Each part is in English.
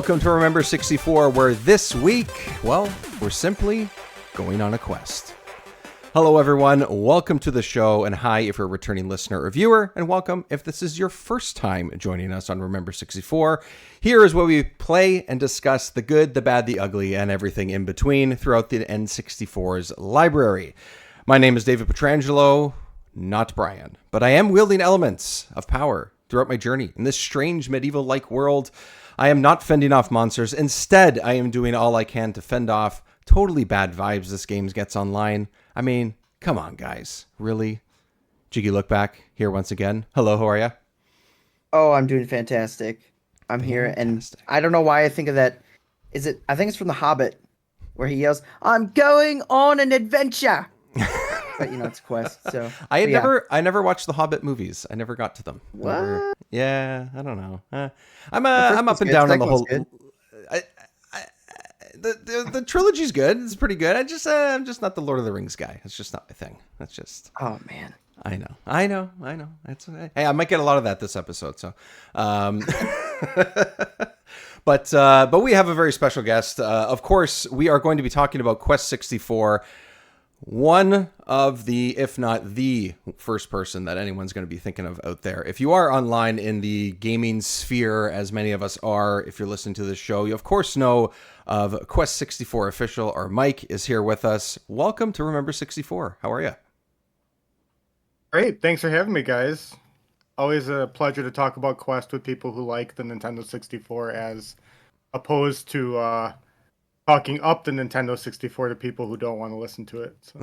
Welcome to Remember 64, where this week, well, we're simply going on a quest. Hello, everyone. Welcome to the show, and hi if you're a returning listener or viewer, and welcome if this is your first time joining us on Remember 64. Here is where we play and discuss the good, the bad, the ugly, and everything in between throughout the N64's library. My name is David Petrangelo, not Brian, but I am wielding elements of power throughout my journey in this strange medieval-like world. I am not fending off monsters. Instead, I am doing all I can to fend off totally bad vibes this game gets online. I mean, come on, guys. Really? Jiggy Look Back here once again. Hello, how are you? Oh, I'm doing fantastic. I'm here, and I don't know why I think of that. I think it's from The Hobbit, where he yells, "I'm going on an adventure!" But, it's a quest, so... I never watched the Hobbit movies. I never got to them. What? Yeah, I don't know. I'm up and down on the whole... The trilogy's good. It's pretty good. I'm just not the Lord of the Rings guy. It's just not my thing. That's just... Oh, man. I know. That's okay. Hey, I might get a lot of that this episode, so... But we have a very special guest. Of course, we are going to be talking about Quest 64. One of the, if not the first person that anyone's going to be thinking of out there. If you are online in the gaming sphere, as many of us are, if you're listening to this show, you of course know of Quest 64 official. Our Mike is here with us. Welcome to Remember 64. How are you? Great. Thanks for having me, guys. Always a pleasure to talk about Quest with people who like the Nintendo 64 as opposed to talking up the Nintendo 64 to people who don't want to listen to it. So.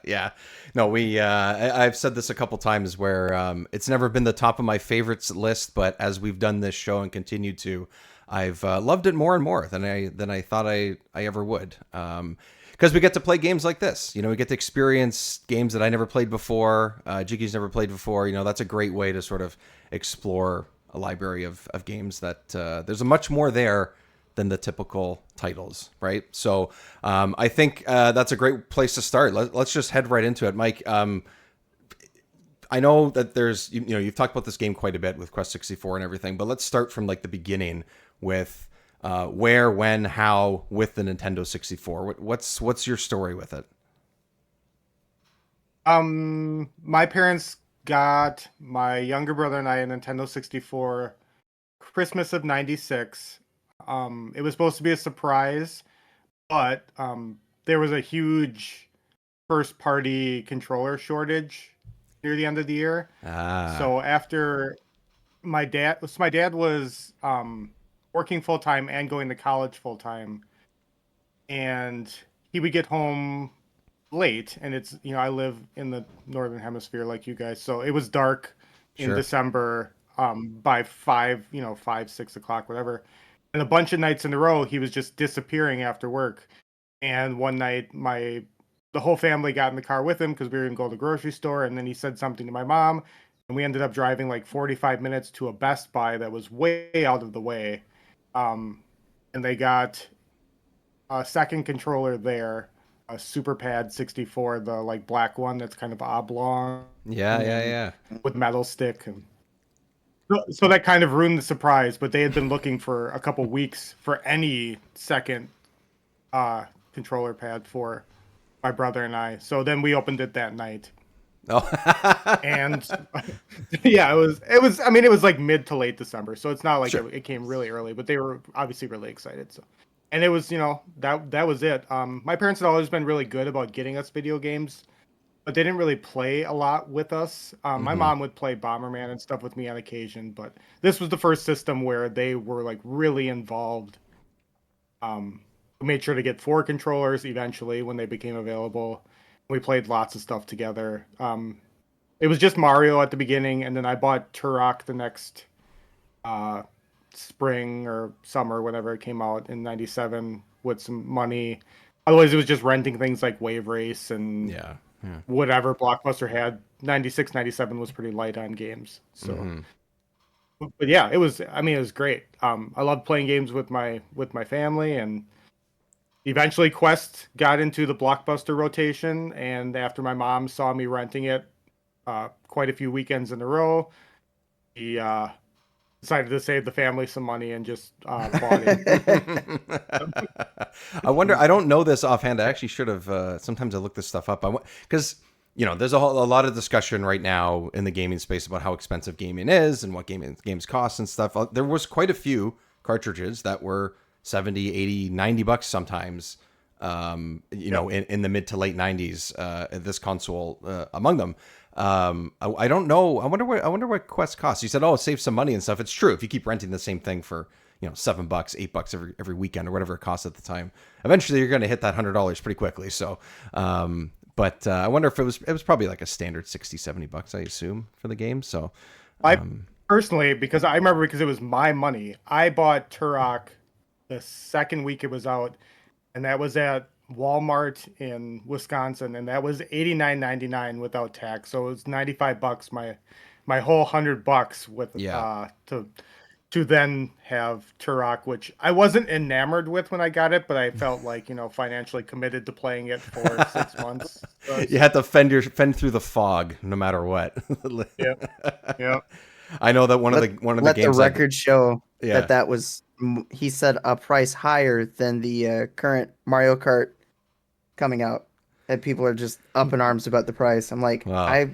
Yeah. No, I've said this a couple times where it's never been the top of my favorites list, but as we've done this show and continued to, I've loved it more and more than I thought I ever would. Because we get to play games like this. We get to experience games that I never played before, Jiggy's never played before. That's a great way to sort of explore a library of games that there's a much more there than the typical titles, right? So I think that's a great place to start. Let's just head right into it. Mike, I know that there's, you've talked about this game quite a bit with Quest 64 and everything, but let's start from like the beginning with where, when, how with the Nintendo 64. What's your story with it? My parents got my younger brother and I a Nintendo 64 Christmas of '96. It was supposed to be a surprise, but there was a huge first-party controller shortage near the end of the year. So after my dad was working full-time and going to college full-time, and he would get home late, and it's, I live in the northern hemisphere like you guys, so it was dark in December by 5, 6 o'clock, whatever. And a bunch of nights in a row, he was just disappearing after work. And one night, the whole family got in the car with him because we were going to go to the grocery store. And then he said something to my mom. And we ended up driving like 45 minutes to a Best Buy that was way out of the way. And they got a second controller there, a Super Pad 64, the like black one that's kind of oblong. Yeah. With metal stick. So that kind of ruined the surprise, but they had been looking for a couple weeks for any second controller pad for my brother and I. So then we opened it that night. Oh. And yeah, it was like mid to late December, so it's not like it came really early, but they were obviously really excited. So, and it was, that was it. My parents had always been really good about getting us video games, but they didn't really play a lot with us. My mom would play Bomberman and stuff with me on occasion, but this was the first system where they were like really involved. We made sure to get 4 controllers eventually when they became available. We played lots of stuff together. It was just Mario at the beginning, and then I bought Turok the next spring or summer, whenever it came out in '97 with some money. Otherwise, it was just renting things like Wave Race and whatever Blockbuster had. 96, 97 was pretty light on games. So, but yeah, it was great. I loved playing games with my family, and eventually Quest got into the Blockbuster rotation. And after my mom saw me renting it quite a few weekends in a row, she decided to save the family some money and just bought it. I wonder. I don't know this offhand. I actually should have. Sometimes I look this stuff up. Because there's a lot of discussion right now in the gaming space about how expensive gaming is and what games cost and stuff. There was quite a few cartridges that were 70, 80, 90 bucks sometimes. In the mid to late 90s, this console among them. I don't know. I wonder what Quest costs. You said, oh, save some money and stuff. It's true. If you keep renting the same thing for $7, $8 every weekend or whatever it costs at the time, eventually you're going to hit that $100 pretty quickly. So, but I wonder if it was probably like a standard 60, $70, I assume, for the game. So, I personally, because I remember because it was my money, I bought Turok the second week it was out, and that was at Walmart in Wisconsin, and that was $89.99 without tax. So it was $95. My whole $100 with to then have Turok, which I wasn't enamored with when I got it, but I felt like financially committed to playing it for 6 months. So you had to fend through the fog no matter what. Yeah. I know that one of the games. Let the record show that was, he said, a price higher than the current Mario Kart coming out, and people are just up in arms about the price. I'm like, wow.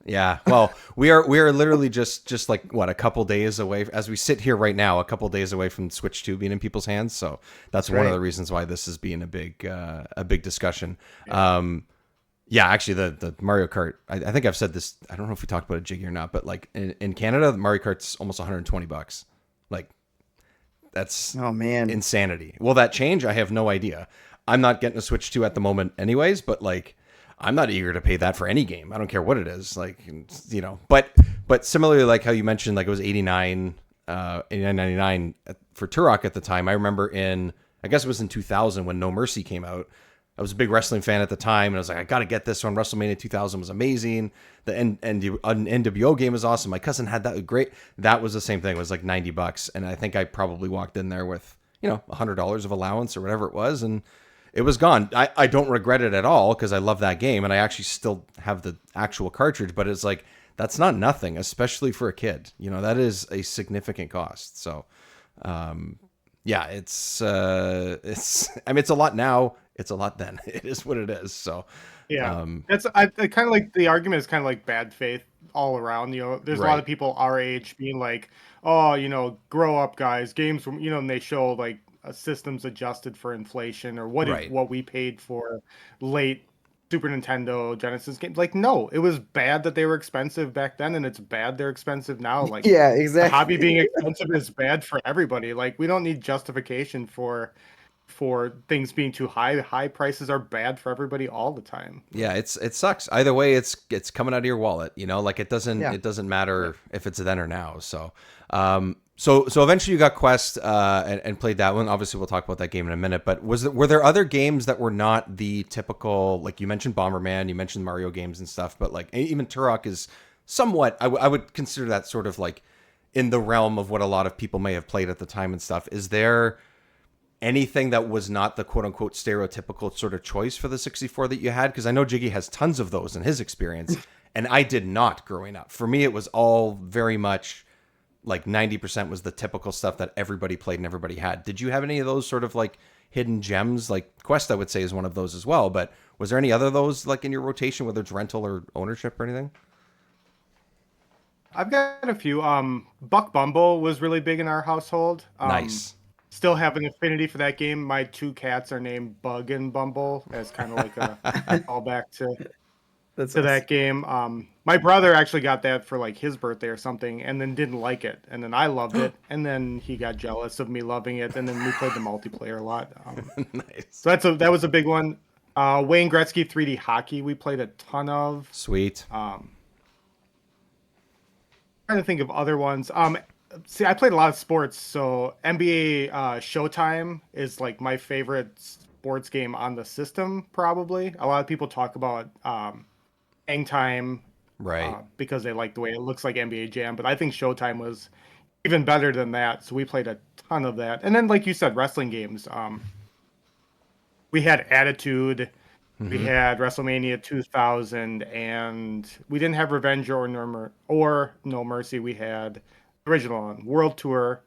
Yeah, well, we are literally just like what, a couple days away as we sit here right now, a couple days away from Switch 2 being in people's hands. So that's one of the reasons why this is being a big discussion. Yeah, actually, the Mario Kart. I think I've said this. I don't know if we talked about it, Jiggy, or not, but like in Canada, the Mario Kart's almost $120. Like, that's insanity. Will that change? I have no idea. I'm not getting a Switch 2 at the moment, anyways. But like, I'm not eager to pay that for any game. I don't care what it is. Like, But similarly, like how you mentioned, like it was $89.99 for Turok at the time. I remember I guess it was in 2000 when No Mercy came out. I was a big wrestling fan at the time, and I was like, I got to get this one. WrestleMania 2000 was amazing. The NWO game was awesome. My cousin had that. Great. That was the same thing. It was like $90, and I think I probably walked in there with $100 of allowance or whatever it was, and it was gone. I don't regret it at all because I love that game, and I actually still have the actual cartridge. But it's like, that's not nothing, especially for a kid. That is a significant cost. So, yeah, it's I mean, it's a lot now. It's a lot then. It is what it is. So yeah, I kind of like the argument is kind of like bad faith all around. There's a lot of people our age being like, oh, grow up, guys. Games, and they show like systems adjusted for inflation or what we paid for late Super Nintendo Genesis games. Like, no, it was bad that they were expensive back then, and it's bad they're expensive now. Like, yeah, exactly. The hobby being expensive is bad for everybody. Like, we don't need justification for things being too high. High prices are bad for everybody all the time. Yeah, it sucks. Either way, it's coming out of your wallet. Like it doesn't matter if it's then or now. So, so eventually you got Quest and played that one. Obviously, we'll talk about that game in a minute. But were there other games that were not the typical, like you mentioned Bomberman, you mentioned Mario games and stuff, but like even Turok is somewhat. I would consider that sort of like in the realm of what a lot of people may have played at the time and stuff. Is there anything that was not the quote unquote stereotypical sort of choice for the 64 that you had? Because I know Jiggy has tons of those in his experience, and I did not growing up. For me, it was all very much like 90% was the typical stuff that everybody played and everybody had. Did you have any of those sort of like hidden gems? Like Quest, I would say, is one of those as well. But was there any other of those like in your rotation, whether it's rental or ownership or anything? I've got a few. Buck Bumble was really big in our household. Nice. Still have an affinity for that game. My two cats are named Bug and Bumble as kind of like a callback to that game. My brother actually got that for like his birthday or something, and then didn't like it, and then I loved it, and then he got jealous of me loving it, and then we played the multiplayer a lot. Nice. So that was a big one. Wayne Gretzky 3D Hockey we played a ton of. Sweet. Trying to think of other ones. See, I played a lot of sports, so NBA Showtime is like my favorite sports game on the system, probably. A lot of people talk about Hang Time, right? Because they like the way it looks like NBA Jam, but I think Showtime was even better than that, so we played a ton of that. And then, like you said, wrestling games. We had Attitude, we had WrestleMania 2000, and we didn't have Revenge or No Mercy. We had original one, World Tour,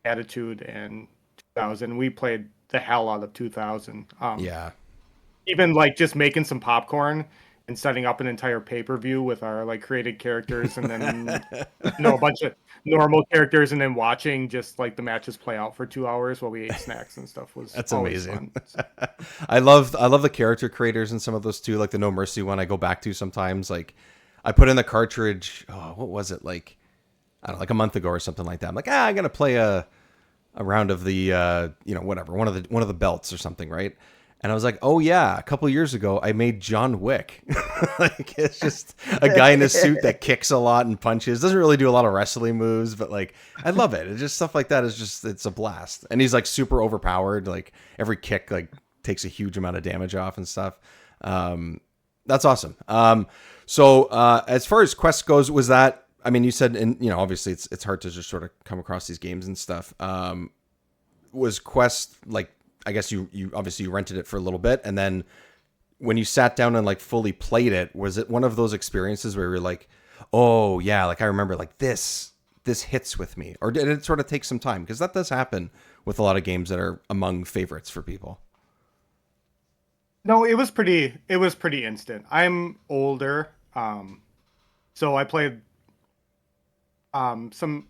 Attitude, and 2000. We played the hell out of 2000. Yeah. Even like just making some popcorn and setting up an entire pay-per-view with our like created characters, and then a bunch of normal characters, and then watching just like the matches play out for 2 hours while we ate snacks and stuff was That's always amazing. fun. I love the character creators in some of those too, like the No Mercy one I go back to sometimes. Like I put in the cartridge, what was it, like I don't know, like a month ago or something like that. I'm like, I'm gonna play a round of the whatever, one of the belts or something, right? And I was like, oh yeah, a couple years ago I made John Wick. Like it's just a guy in a suit that kicks a lot and punches. Doesn't really do a lot of wrestling moves, but like I love it. It's just stuff like that is just, it's a blast. And he's like super overpowered. Like every kick like takes a huge amount of damage off and stuff. That's awesome. So as far as Quest goes, was that, I mean, you said, and obviously it's hard to just sort of come across these games and stuff. Was Quest like, I guess you obviously you rented it for a little bit, and then when you sat down and like fully played it, was it one of those experiences where you're like, oh yeah, like I remember like this hits with me, or did it sort of take some time? Because that does happen with a lot of games that are among favorites for people. No, it was pretty instant. I'm older, so I played some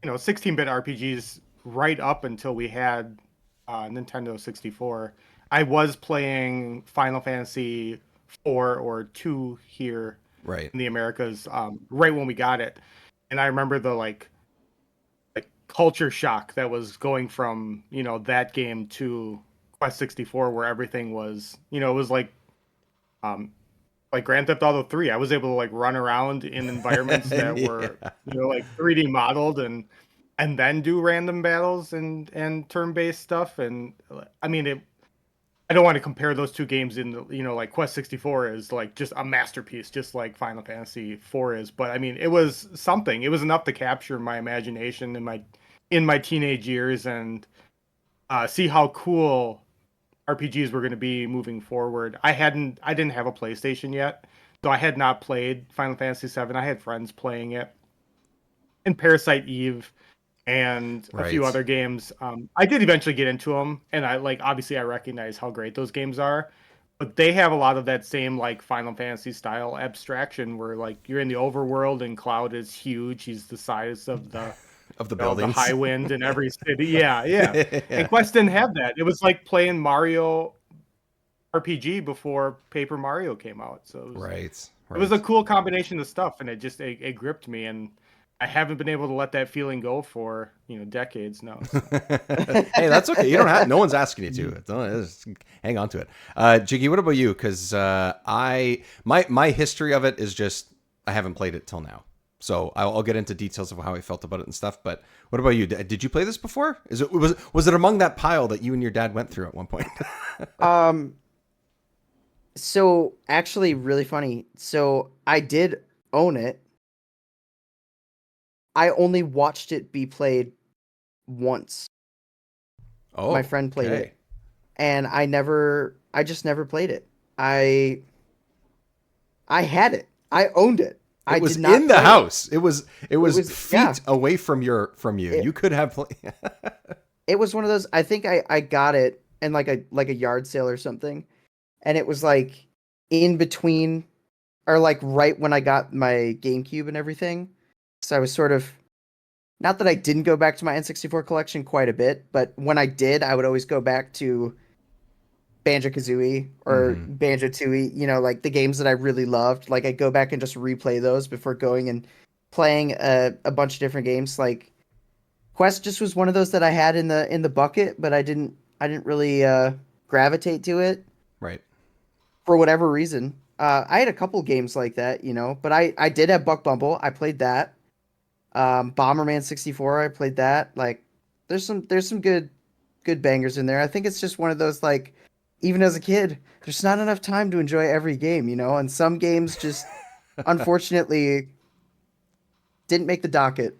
16-bit RPGs right up until we had Nintendo 64. I was playing Final Fantasy 4 or 2 here Right. in the Americas right when we got it, and I remember the like culture shock that was going from that game to Quest 64, where everything was it was like Grand Theft Auto 3. I was able to like run around in environments that were like 3D modeled, and then do random battles and turn-based stuff. And I mean, I don't want to compare those two games in like Quest 64 is like just a masterpiece, just like Final Fantasy 4 is. But I mean, it was something. It was enough to capture my imagination in my teenage years, and see how cool RPGs were going to be moving forward. I didn't have a PlayStation yet, so I had not played Final Fantasy 7. I had friends playing it, and Parasite Eve, and a few other games. I did eventually get into them, and I obviously I recognize how great those games are, but they have a lot of that same like Final Fantasy style abstraction where like you're in the overworld and Cloud is huge. He's the size of the buildings, the high wind in every city. Yeah. And Quest didn't have that. It was like playing Mario RPG before Paper Mario came out. So it was, It was a cool combination of stuff, and it gripped me, and I haven't been able to let that feeling go for decades now. So. Hey, that's okay. You don't have. No one's asking you to. Just hang on to it. Jiggy, what about you? Because my history of it is just I haven't played it till now. So I'll get into details of how I felt about it and stuff. But what about you? Did you play this before? Was it among that pile that you and your dad went through at one point? So actually, really funny. So I did own it. I only watched it be played once. Oh, my friend played it, and I just never played it. I had it. I owned it. It was in the house. It was feet away from you. You could have played. It was one of those. I think I got it in like a yard sale or something, and it was like in between, or like right when I got my GameCube and everything. So I was sort of, not that I didn't go back to my N64 collection quite a bit, but when I did, I would always go back to Banjo-Kazooie or Banjo-Tooie, like the games that I really loved. Like I'd go back and just replay those before going and playing a bunch of different games. Like Quest just was one of those that I had in the bucket, but I didn't really gravitate to it. Right. For whatever reason. I had a couple games like that, but I did have Buck Bumble. I played that. Bomberman 64, I played that. Like there's some good bangers in there. I think it's just one of those, like, even as a kid, there's not enough time to enjoy every game, and some games just unfortunately didn't make the docket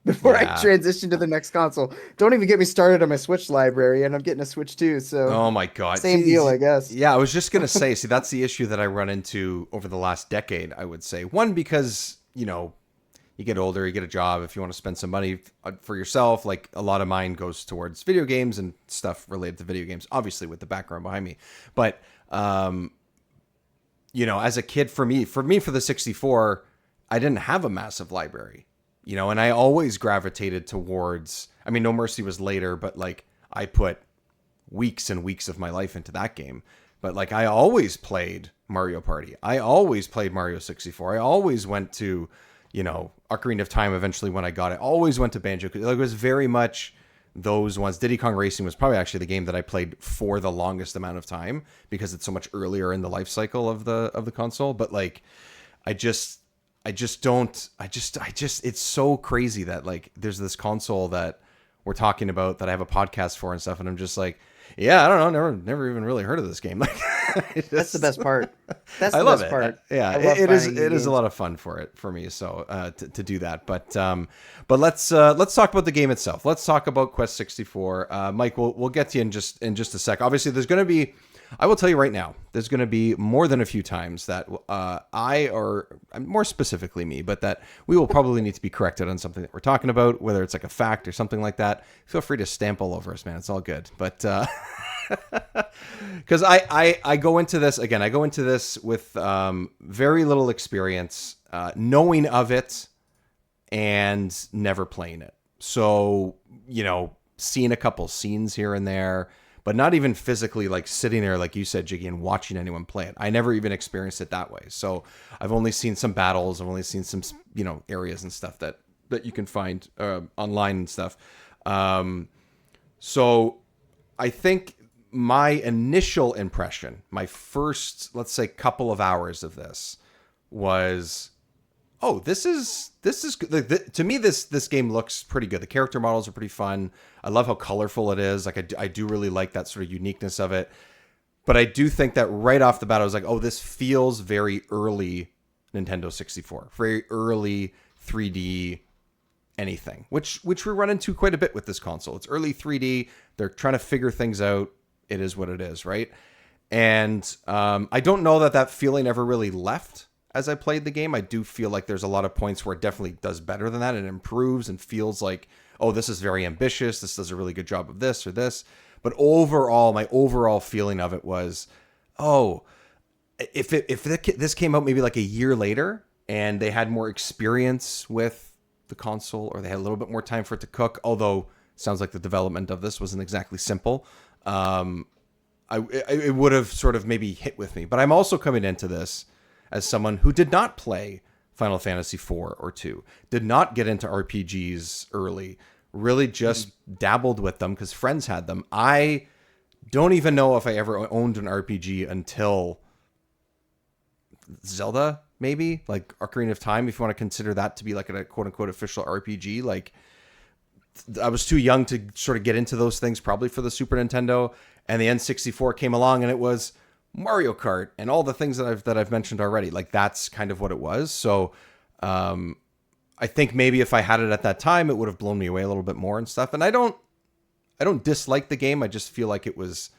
before I transitioned to the next console. Don't even get me started on my Switch library, and I'm getting a Switch too, so oh my god, same deal, I guess. Yeah, I was just gonna say, see, that's the issue that I run into over the last decade, I would say. One, because you get older, you get a job. If you want to spend some money for yourself, like a lot of mine goes towards video games and stuff related to video games, obviously with the background behind me. But, you know, as a kid, for me, for the 64, I didn't have a massive library, you know, and I always gravitated towards, I mean, No Mercy was later, but like I put weeks and weeks of my life into that game. But like I always played Mario Party. I always played Mario 64. I always went to, you know, Ocarina of Time eventually when I got it. Always went to Banjo. Like, it was very much those ones. Diddy Kong Racing was probably actually the game that I played for the longest amount of time because it's so much earlier in the life cycle of the console. But like it's so crazy that like there's this console that we're talking about that I have a podcast for and stuff, and I'm just like, yeah, I don't know, never even really heard of this game. Like, that's the best part. That's the best it. part. Yeah, it is a lot of fun for me. So to do that, but let's talk about the game itself. Let's talk about Quest 64. Mike, we'll get to you in just a sec. Obviously, there's going to be, I will tell you right now, there's going to be more than a few times that or more specifically me, but that we will probably need to be corrected on something that we're talking about, whether it's like a fact or something like that. Feel free to stamp all over us, man. It's all good. But because I go into this again, I go into this with very little experience, knowing of it and never playing it. So, you know, seeing a couple scenes here and there, but not even physically like sitting there, like you said, Jiggy, and watching anyone play it. I never even experienced it that way. So I've only seen some battles. I've only seen some, you know, areas and stuff that you can find online and stuff. So I think my initial impression, my first, let's say, couple of hours of this was, oh, this is to me, this game looks pretty good. The character models are pretty fun. I love how colorful it is. Like I do really like that sort of uniqueness of it. But I do think that right off the bat, I was like, oh, this feels very early Nintendo 64, very early 3D anything, which we run into quite a bit with this console. It's early 3D. They're trying to figure things out. It is what it is, right? And I don't know that feeling ever really left as I played the game. I do feel like there's a lot of points where it definitely does better than that. It improves and feels like, oh, this is very ambitious. This does a really good job of this or this. But overall, my overall feeling of it was, oh, if this came out maybe like a year later and they had more experience with the console, or they had a little bit more time for it to cook, although it sounds like the development of this wasn't exactly simple, it would have sort of maybe hit with me. But I'm also coming into this as someone who did not play Final Fantasy 4 or 2, did not get into RPGs early, really just dabbled with them because friends had them. I don't even know if I ever owned an RPG until Zelda, maybe, like Ocarina of Time, if you want to consider that to be like a quote-unquote official RPG. Like, I was too young to sort of get into those things, probably for the Super Nintendo, and the N64 came along and it was Mario Kart and all the things that I've mentioned already. Like, that's kind of what it was. So I think maybe if I had it at that time, it would have blown me away a little bit more and stuff. And I don't dislike the game. I just feel like it was,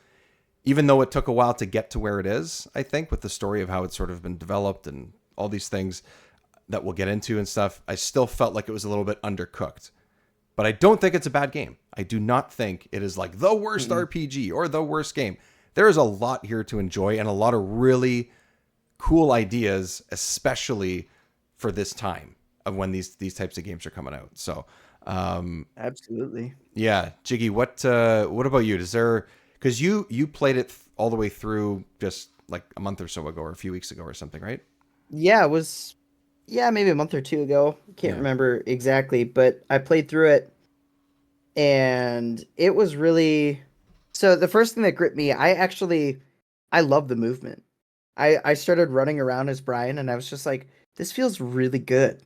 even though it took a while to get to where it is, I think, with the story of how it's sort of been developed and all these things that we'll get into and stuff, I still felt like it was a little bit undercooked. But I don't think it's a bad game. I do not think it is like the worst RPG or the worst game. There is a lot here to enjoy and a lot of really cool ideas, especially for this time of when these types of games are coming out. So, absolutely. Yeah, Jiggy, what about you? Is there, because you played it all the way through just like a month or so ago or a few weeks ago or something, right? Yeah, it was, maybe a month or two ago. Can't remember exactly, but I played through it and it was really, so the first thing that gripped me, I love the movement. I started running around as Brian and I was just like, this feels really good.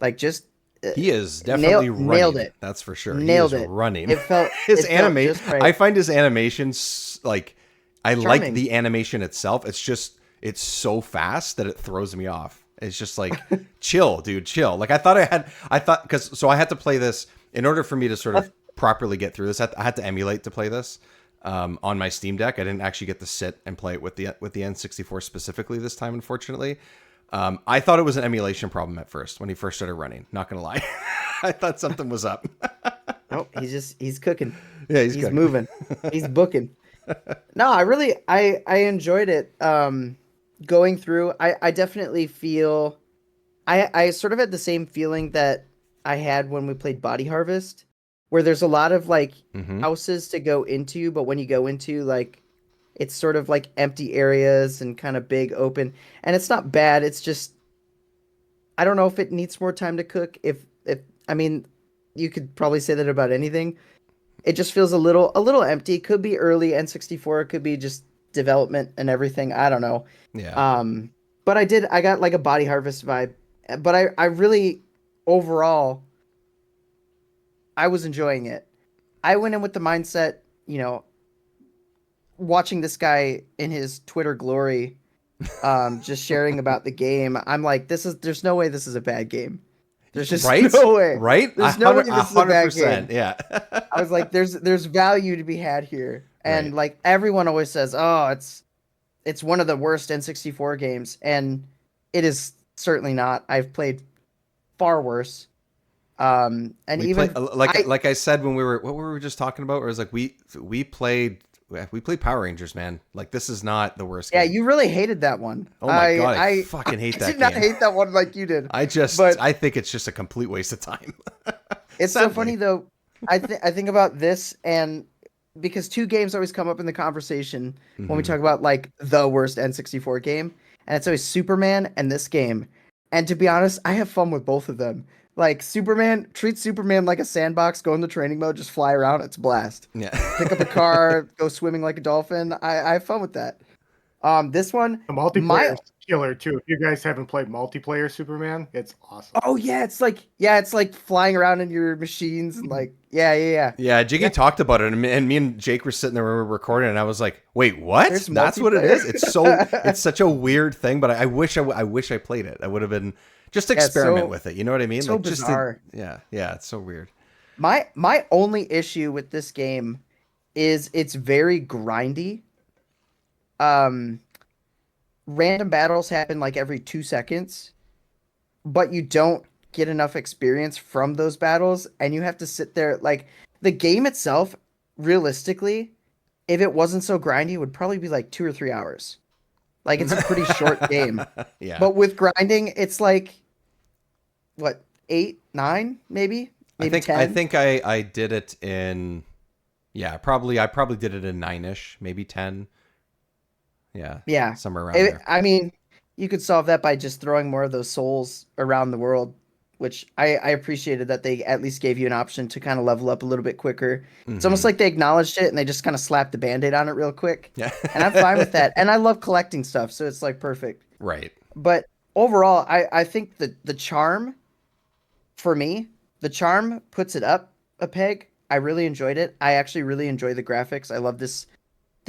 Like, just he is definitely running. Nailed it. That's for sure. Nailed he is it. Running. It felt his animation. Right. I find his animations like, I Charming. like the animation itself. It's so fast that it throws me off. It's just like, chill, dude, chill. Like I thought, because I had to play this in order for me to sort of properly get through this. I had to emulate to play this on my Steam Deck. I didn't actually get to sit and play it with the N64 specifically this time, unfortunately. I thought it was an emulation problem at first when he first started running. Not gonna lie, I thought something was up. Nope, he's cooking. Yeah, He's moving. He's booking. No, I enjoyed it. Going through, I definitely feel I sort of had the same feeling that I had when we played Body Harvest, where there's a lot of like houses to go into, but when you go into like it's sort of like empty areas and kind of big open, and it's not bad. It's just I don't know if it needs more time to cook. If I mean, you could probably say that about anything. It just feels a little empty. Could be early N64. It could be just development and everything. I don't know. Yeah. But I got like a Body Harvest vibe. But I really overall I was enjoying it. I went in with the mindset, watching this guy in his Twitter glory, just sharing about the game. I'm like, there's no way this is a bad game. There's just right? no way. Right? There's no way this is a bad 100%. game. Yeah. I was like, there's value to be had here. And Right. like everyone always says, oh, it's one of the worst N64 games. And it is certainly not. I've played far worse. And We even like I said when what were we just talking about? Or it was like we played Power Rangers, man. Like this is not the worst yeah, game. you really hated that one. Oh my god, I fucking hate that I did not game. hate that one like you did. I think it's just a complete waste of time. It's Sadly. so funny though. I think about this, and because two games always come up in the conversation when we talk about like the worst N64 game, and it's always Superman and this game. And to be honest, I have fun with both of them. Like treat Superman like a sandbox, go in the training mode, just fly around, it's a blast. Yeah. Pick up a car, go swimming like a dolphin. I have fun with that. This one, The multiplayer is killer too. If you guys haven't played multiplayer Superman, it's awesome. Oh yeah, it's like flying around in your machines and like yeah. Yeah, Jiggy talked about it, and me and Jake were sitting there when we were recording, and I was like, "Wait, what? That's what it is." It's such a weird thing, but I wish I played it. I would have been just experiment with it. You know what I mean? So like bizarre. Yeah, it's so weird. My only issue with this game is it's very grindy. Random battles happen like every 2 seconds, but you don't get enough experience from those battles, and you have to sit there. Like the game itself, realistically, if it wasn't so grindy, would probably be like 2 or 3 hours. Like it's a pretty short game. Yeah. But with grinding, it's like what, 8, 9, maybe 10. I think I did it in I probably did it in 9ish, maybe 10. Yeah, somewhere around there. I mean, you could solve that by just throwing more of those souls around the world, which I appreciated that they at least gave you an option to kind of level up a little bit quicker. It's almost like they acknowledged it and they just kind of slapped the Band-Aid on it real quick. Yeah. And I'm fine with that. And I love collecting stuff, so it's like perfect. Right. But overall, I think the charm, for me, the charm puts it up a peg. I really enjoyed it. I actually really enjoy the graphics. I love this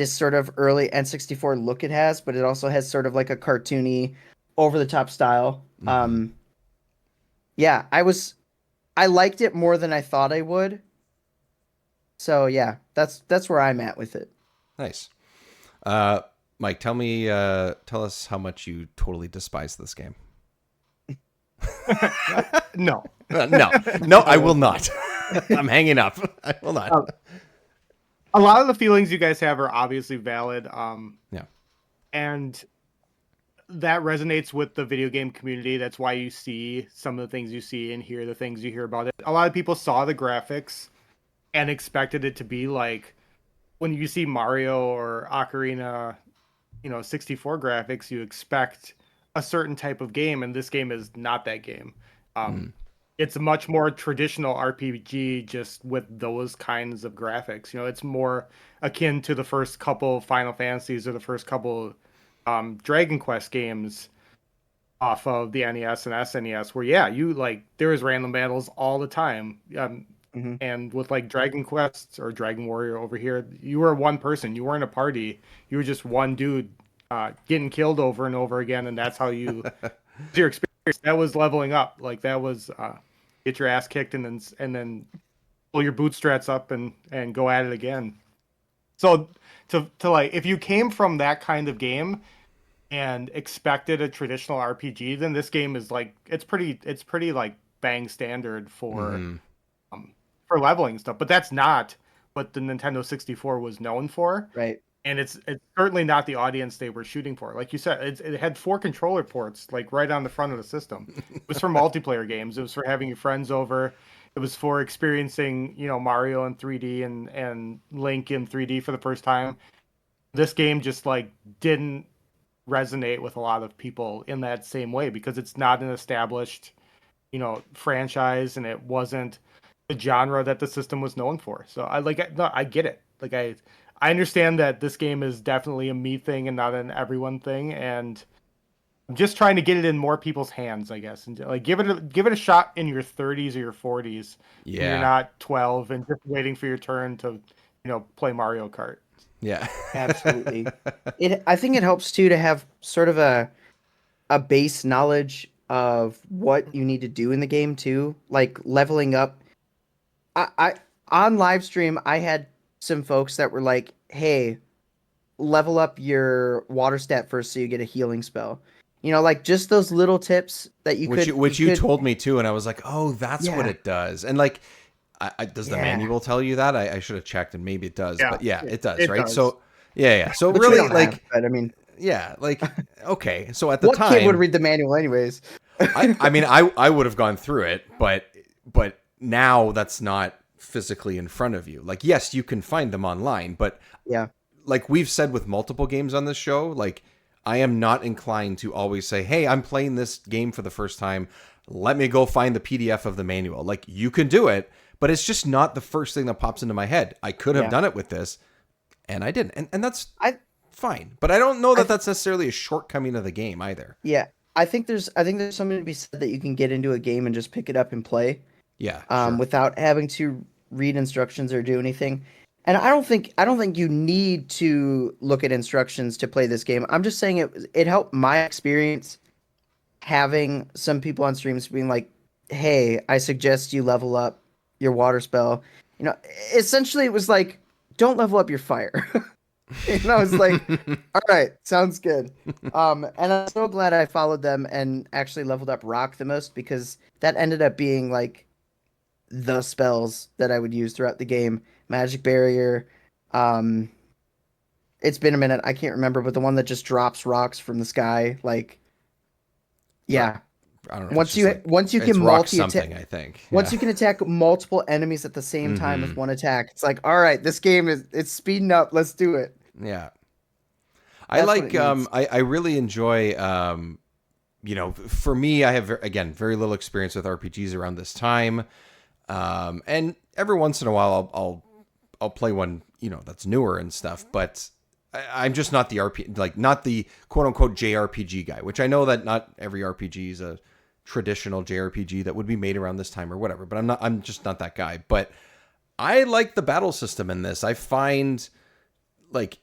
sort of early N64 look it has, but it also has sort of like a cartoony, over the top style. Yeah, I liked it more than I thought I would. So yeah, that's where I'm at with it. Nice. Mike, tell us how much you totally despise this game. No, I will not. I'm hanging up. I will not. A lot of the feelings you guys have are obviously valid. Yeah. And that resonates with the video game community. That's why you see some of the things you see and hear the things you hear about it. A lot of people saw the graphics and expected it to be like when you see Mario or Ocarina, 64 graphics, you expect a certain type of game, and this game is not that game. It's a much more traditional RPG, just with those kinds of graphics. It's more akin to the first couple Final Fantasies or the first couple Dragon Quest games off of the NES and SNES, where there was random battles all the time. And with like Dragon Quest or Dragon Warrior over here, you were one person. You weren't a party. You were just one dude getting killed over and over again, and that's how you your experience. That was leveling up. Like that was get your ass kicked and then pull your bootstraps up and go at it again. So to like, if you came from that kind of game, and expected a traditional RPG, then this game is like it's pretty like bang standard for leveling stuff. But that's not what the Nintendo 64 was known for. Right. And it's certainly not the audience they were shooting for. Like you said, it had 4 controller ports like right on the front of the system. It was for multiplayer games. It was for having your friends over. It was for experiencing, Mario in 3D and Link in 3D for the first time. This game just like didn't resonate with a lot of people in that same way because it's not an established, franchise, and it wasn't the genre that the system was known for. So I get it. Like I understand that this game is definitely a me thing and not an everyone thing, and I'm just trying to get it in more people's hands, I guess, and like give it a shot in your 30s or your 40s when you're not 12 and just waiting for your turn to, play Mario Kart. Yeah. Absolutely. I think it helps too to have sort of a base knowledge of what you need to do in the game too, like leveling up. I on live stream I had some folks that were like, "Hey, level up your water stat first so you get a healing spell." Like just those little tips that you you told me too, and I was like, "Oh, that's what it does." And like, does the manual tell you that? I should have checked, and maybe it does. Yeah, but yeah, it does, it right? does. So yeah. So Which really, we don't like, have, but I mean, yeah, like, okay. So at the what time, kid would read the manual anyways? I mean, I would have gone through it, but now that's not physically in front of you. Like, yes, you can find them online, but Yeah. like we've said with multiple games on this show, like I am not inclined to always say, "Hey, I'm playing this game for the first time. Let me go find the PDF of the manual." Like, you can do it, but it's just not the first thing that pops into my head. I could have done it with this, and I didn't. And that's fine. But I don't know that that's necessarily a shortcoming of the game either. Yeah. I think there's something to be said that you can get into a game and just pick it up and play. Yeah. Sure. Without having to read instructions or do anything. And I don't think you need to look at instructions to play this game. I'm just saying it helped my experience having some people on streams being like, "Hey, I suggest you level up your water spell." Essentially it was like, "Don't level up your fire." And I was like, "All right, sounds good." And I'm so glad I followed them and actually leveled up rock the most, because that ended up being like the spells that I would use throughout the game. Magic barrier. It's been a minute. I can't remember, but the one that just drops rocks from the sky. Like, yeah. I don't know. Once you can something, I think. Once you can attack multiple enemies at the same time with one attack, it's like, all right, this game it's speeding up. Let's do it. Yeah. I like. I really enjoy. For me, I have very little experience with RPGs around this time. And every once in a while I'll play one, that's newer and stuff, but I'm just not the not the quote unquote JRPG guy, which I know that not every RPG is a traditional JRPG that would be made around this time or whatever, but I'm just not that guy. But I like the battle system in this. I find like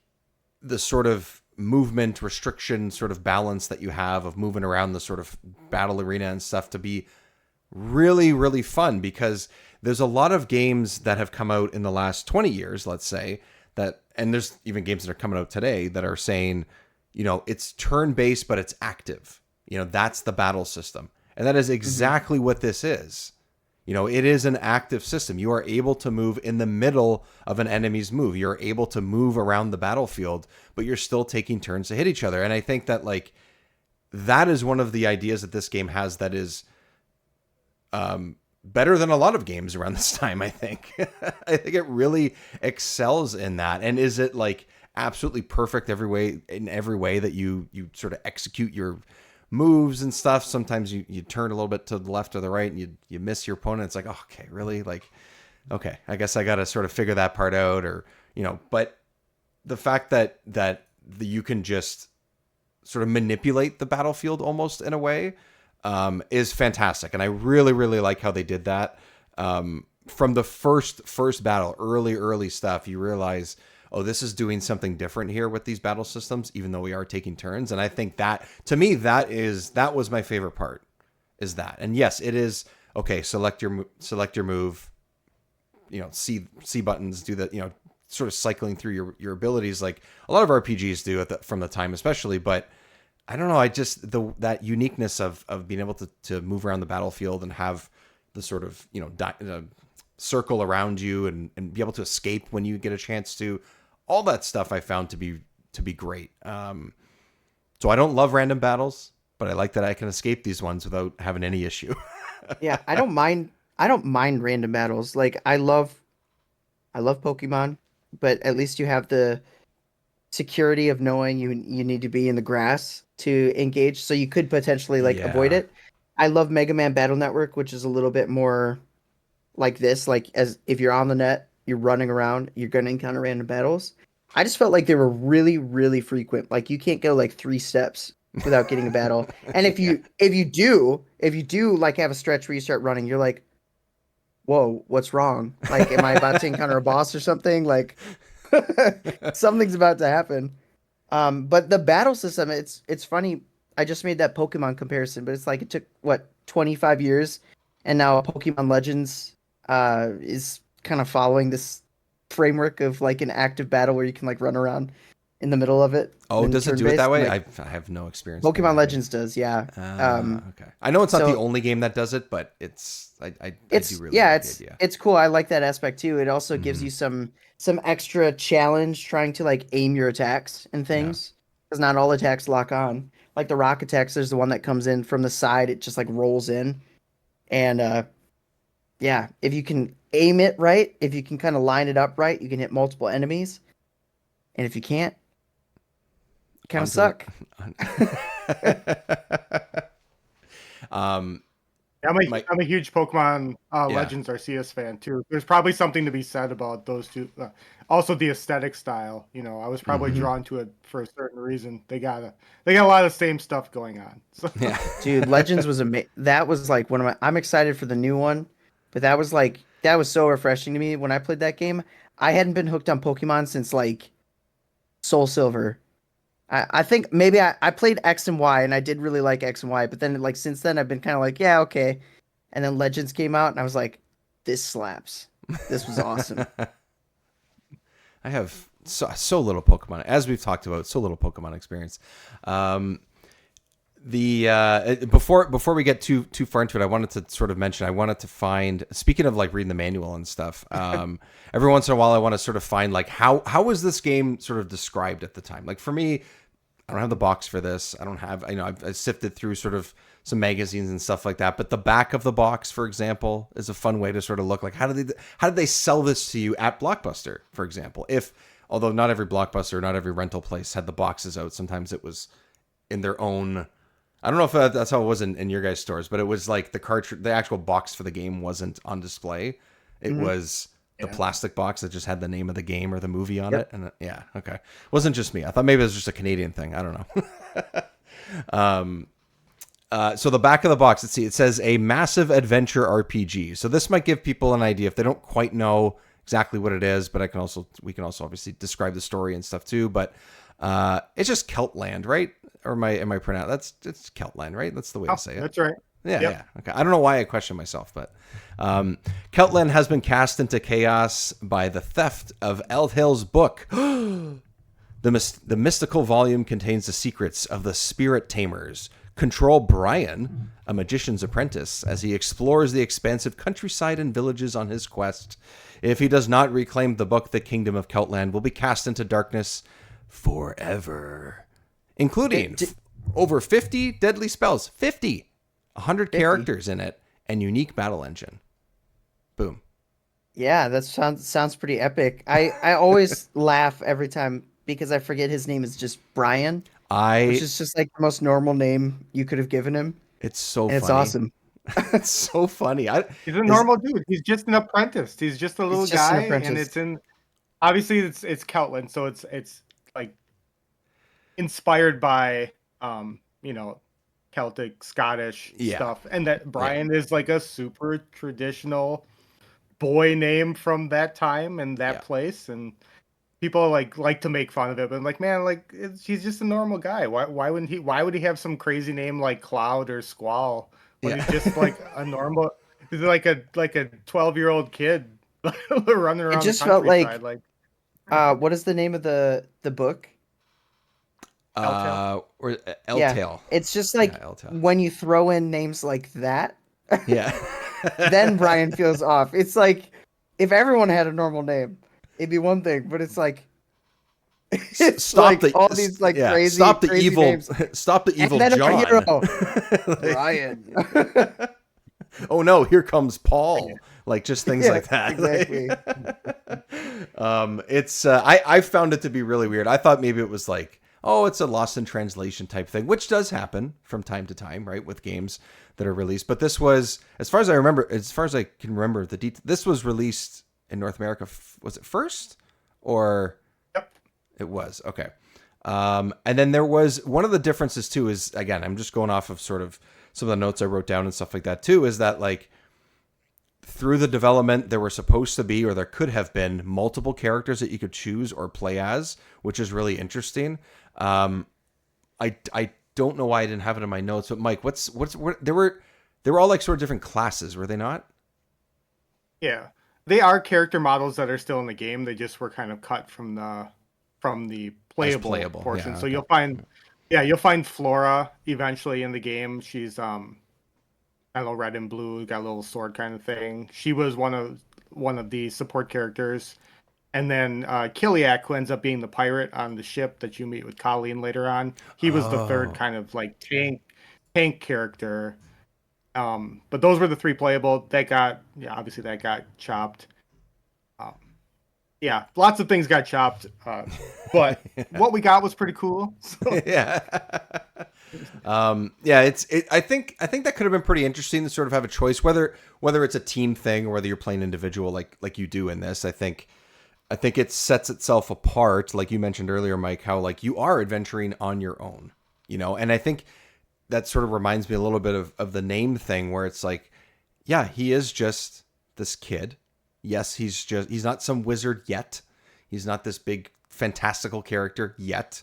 the sort of movement restriction sort of balance that you have of moving around the sort of battle arena and stuff to be really, really fun, because there's a lot of games that have come out in the last 20 years, let's say, and there's even games that are coming out today that are saying, it's turn-based, but it's active. That's the battle system. And that is exactly what this is. It is an active system. You are able to move in the middle of an enemy's move. You're able to move around the battlefield, but you're still taking turns to hit each other. And I think that that is one of the ideas that this game has that is better than a lot of games around this time, I think. I think it really excels in that. And is it absolutely perfect in every way that you sort of execute your moves and stuff? Sometimes you turn a little bit to the left or the right and you miss your opponent. It's like, oh, okay, really? Okay, I guess I got to sort of figure that part out, or, but the fact that you can just sort of manipulate the battlefield almost in a way, is fantastic. And I really, really like how they did that. From the first battle, early stuff, you realize, oh, this is doing something different here with these battle systems, even though we are taking turns. And I think that, to me, that was my favorite part, is that. And yes, it is, okay, select your move, C buttons, do that, sort of cycling through your abilities like a lot of RPGs do from the time especially. But I don't know. I just that uniqueness of being able to move around the battlefield and have the sort of circle around you and be able to escape when you get a chance to. All that stuff I found to be great. So I don't love random battles, but I like that I can escape these ones without having any issue. Yeah, I don't mind. I don't mind random battles. Like I love Pokemon, but at least you have the security of knowing you need to be in the grass to engage, so you could potentially like avoid Yeah. it. I love Mega Man Battle Network, which is a little bit more like this. Like as if you're on the net, you're running around, you're gonna encounter random battles. I just felt like they were really, really frequent. Like you can't go like 3 steps without getting a battle. And Yeah. if you do like have a stretch where you start running, you're like, whoa, what's wrong? Like, am I about to encounter a boss or something? Like, something's about to happen. But the battle system, it's funny. I just made that Pokemon comparison, but it's like it took what 25 years, and now Pokemon Legends is kind of following this framework of like an active battle where you can like run around in the middle of it Oh, and does it turn do it based. that way? Like I have no experience playing Pokemon that game. Legends does, yeah. Okay. I know it's not the So only game that does it, but I do really like the idea. it's cool. I like that aspect too. It also gives Hmm. you some extra challenge trying to like aim your attacks and Yeah. things because not all attacks lock on. Like the rock attacks, there's the one that comes in from the side. It just like rolls in, and yeah, if you can aim it right, if you can kind of line it up right, you can hit multiple enemies. And if you can't, you kind of Onto the. suck. um. Yeah, My. I'm a huge Pokemon Yeah. Legends Arceus fan too. There's probably something to be said about those two. Also, the aesthetic style. You know, I was probably Hmm. Mhm. drawn to it for a certain reason. They got a lot of the same stuff going on. So Yeah. Dude, Legends was amazing. That was like one of my. I'm excited for the new one, but that was so refreshing to me when I played that game. I hadn't been hooked on Pokemon since like Soul Silver. I think maybe I played X and Y and I did really like X and Y, but then like since then I've been kind of like, yeah, okay. And then Legends came out and I was like, this slaps. This was awesome. I have so little Pokemon, as we've talked about, so little Pokemon experience. Um, the before we get too far into it, I wanted to sort of mention I wanted to find, speaking of like reading the manual and stuff. Every once in a while, I want to sort of find like how was this game sort of described at the time. Like for me, I don't have the box for this. I don't have, I've sifted through sort of some magazines and stuff like that. But the back of the box, for example, is a fun way to sort of look like how did they sell this to you at Blockbuster, for example? If although not every Blockbuster, not every rental place had the boxes out. Sometimes it was in their own. I don't know if that's how it was in your guys' stores, but it was like the actual box for the game wasn't on display. It Hmm. was the yeah, plastic box that just had the name of the game or the movie on it. Yep. And yeah, okay. Wasn't just me. I thought maybe it was just a Canadian thing. I don't know. So the back of the box, let's see, it says a massive adventure RPG. So this might give people an idea if they don't quite know exactly what it is, but we can also obviously describe the story and stuff too. But it's just Celtland, right? Or am I pronounced? It's Celtland, right? That's the way to say it. that's right. Yeah, Yep. yeah. Okay. I don't know why I question myself, but Celtland has been cast into chaos by the theft of Elthill's book. The mystical volume contains the secrets of the spirit tamers. Control Brian, a magician's apprentice, as he explores the expansive countryside and villages on his quest. If he does not reclaim the book, the kingdom of Celtland will be cast into darkness forever, including over 50 deadly spells, 50, 100 50. characters in it, and unique battle engine. Boom. Yeah, that sounds pretty epic. I always laugh every time because I forget his name is just Brian, which I is just like the most normal name you could have given him, It's so and it's funny. awesome. It's so funny. I He's a is normal dude. He's just an apprentice. He's just a He's little just an guy, and apprentice. it's in obviously it's Celtland, so it's like inspired by you know Celtic Scottish yeah. stuff, and that Yeah. Brian is like a super traditional boy name from that time and that Yeah. place, and people like to make fun of it, but I'm like, man, like he's just a normal guy. Why would he have some crazy name like Cloud or Squall when Yeah. he's just like a normal he's like a 12-year-old kid running It around the just felt countryside like like what is the name of the book? Telltale. Or Yeah, L-Tail. it's just Yeah, like L-Tail. when you throw in names like that, Yeah. then Brian feels off. It's like if everyone had a normal name, it'd be one thing, but it's like it's Stop like the all these like yeah, crazy, stop the crazy evil names. stop the And evil then our John. hero, Like, Brian. oh no, here comes Paul. Like just things Yeah, like that. exactly. It's I found it to be really weird. I thought maybe it was like, oh, it's a lost in translation type thing, which does happen from time to time, right, with games that are released. But this was, as far as I remember, as far as I can remember, this was released in North America. Was it first, or Yep. it was okay? And then there was one of the differences too. Is again, I'm just going off of sort of some of the notes I wrote down and stuff like that too. Is that like through the development, there were supposed to be, or there could have been, multiple characters that you could choose or play as, which is really interesting. I don't know why I didn't have it in my notes, but Mike, what they were all like sort of different classes, were they not? Yeah, they are character models that are still in the game. They just were kind of cut from the As playable playable, portion. yeah, So okay. you'll find Flora eventually in the game. She's I don't know, red and blue, got a little sword kind of thing. She was one of the support characters. And then Kiliak, who ends up being the pirate on the ship that you meet with Colleen later on, he was the third Oh, kind of like tank character. But those were the three playable. Obviously that got chopped. Um, yeah, lots of things got chopped. But what we got was pretty cool. So yeah. Yeah, I think that could have been pretty interesting to sort of have a choice, whether it's a team thing or whether you're playing individual like you do in this. I think it sets itself apart, like you mentioned earlier, Mike, how like you are adventuring on your own, and I think that sort of reminds me a little bit of the name thing, where it's like, yeah, he is just this kid. Yes, he's not some wizard yet. He's not this big fantastical character yet.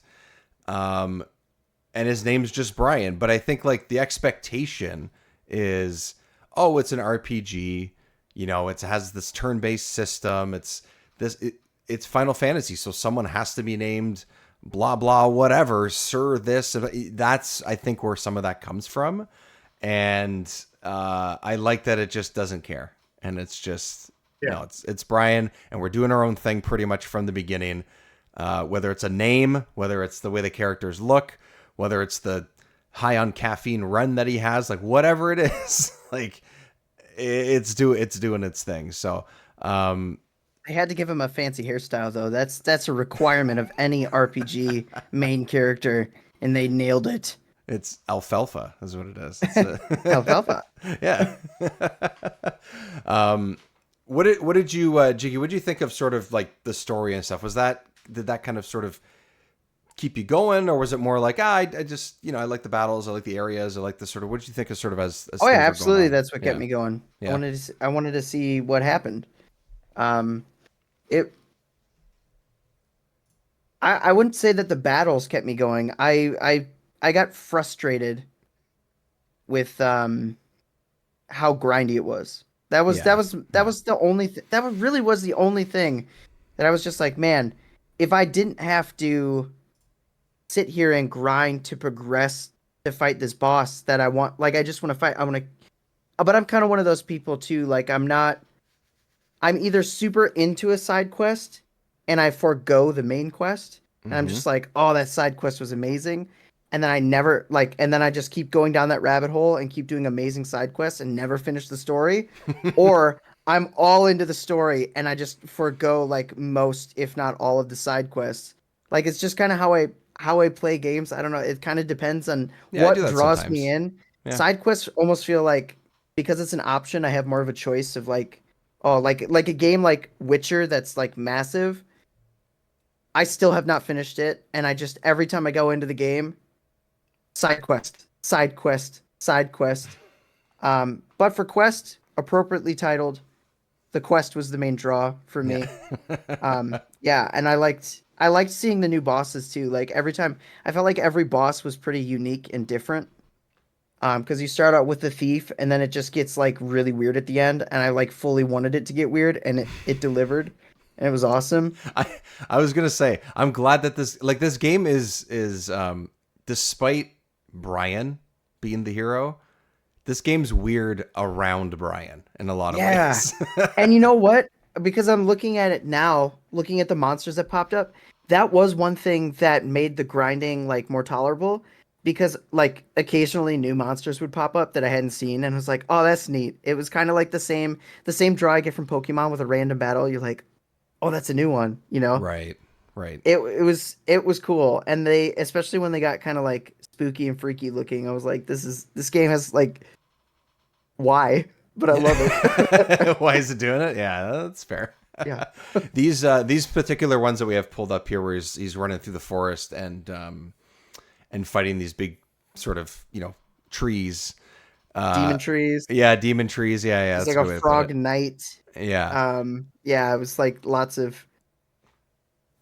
Um, and his name's just Brian. But I think like the expectation is, oh, it's an RPG. It has this turn-based system. It's Final Fantasy, so someone has to be named blah blah whatever, Sir this. That's I think where some of that comes from, and I like that it just doesn't care, and it's just yeah, no, it's Brian, and we're doing our own thing pretty much from the beginning. Whether it's a name, whether it's the way the characters look, whether it's the high on caffeine run that he has, like whatever it is, like it's doing its thing. So I had to give him a fancy hairstyle though. That's a requirement of any RPG main character, and they nailed it. it's alfalfa is what it is. Alfalfa. Yeah. um, what did you Jiggy? What did you think of sort of like the story and stuff? Did that kind of sort of keep you going, or was it more like I just I like the battles, I like the areas, I like the sort of, what did you think of sort of as Oh yeah, things were going absolutely. on? That's what kept Yeah, me going. yeah, I wanted to see what happened. Um, it. I wouldn't say that the battles kept me going. I got frustrated with how grindy it was. yeah, That was the only really was the only thing that I was just like, man, if I didn't have to sit here and grind to progress to fight this boss that I want, like I just want to fight, I want to, but I'm kind of one of those people too, like I'm either super into a side quest and I forego the main quest and I'm mm-hmm. just like, oh, that side quest was amazing. And then I never like, and then I just keep going down that rabbit hole and keep doing amazing side quests and never finish the story. Or I'm all into the story and I just forego like most, if not all of the side quests. Like it's just kind of how I play games. I don't know. It kind of depends on Yeah, I do what that draws me sometimes. in. Yeah, Side quests almost feel like because it's an option, I have more of a choice of like, oh, like a game like Witcher that's like massive. I still have not finished it, and I just every time I go into the game, side quest, side quest, side quest. But for quest, appropriately titled, the quest was the main draw for yeah, me. Yeah, and I liked seeing the new bosses too. Like every time, I felt like every boss was pretty unique and different. Because you start out with the thief, and then it just gets like really weird at the end, and I like fully wanted it to get weird, and it delivered. and it was awesome. I was gonna say, I'm glad that this game is despite Brian being the hero, this game's weird around Brian in a lot of Yeah. ways. And you know what? Because I'm looking at it now, looking at the monsters that popped up, that was one thing that made the grinding like more tolerable because like occasionally new monsters would pop up that I hadn't seen and I was like, "Oh, that's neat." It was kind of like the same draw I get from Pokemon with a random battle. You're like, "Oh, that's a new one," you know? Right, right. It was cool. And they especially when they got kind of like spooky and freaky looking, I was like, this game has like why? But I love it. Why is it doing it? Yeah, that's fair. Yeah. These particular ones that we have pulled up here, where he's running through the forest and fighting these big sort of trees. Demon trees. Yeah, demon trees. Yeah, yeah. It's That's like a a good way to put frog it. knight. Yeah, Yeah, it was like lots of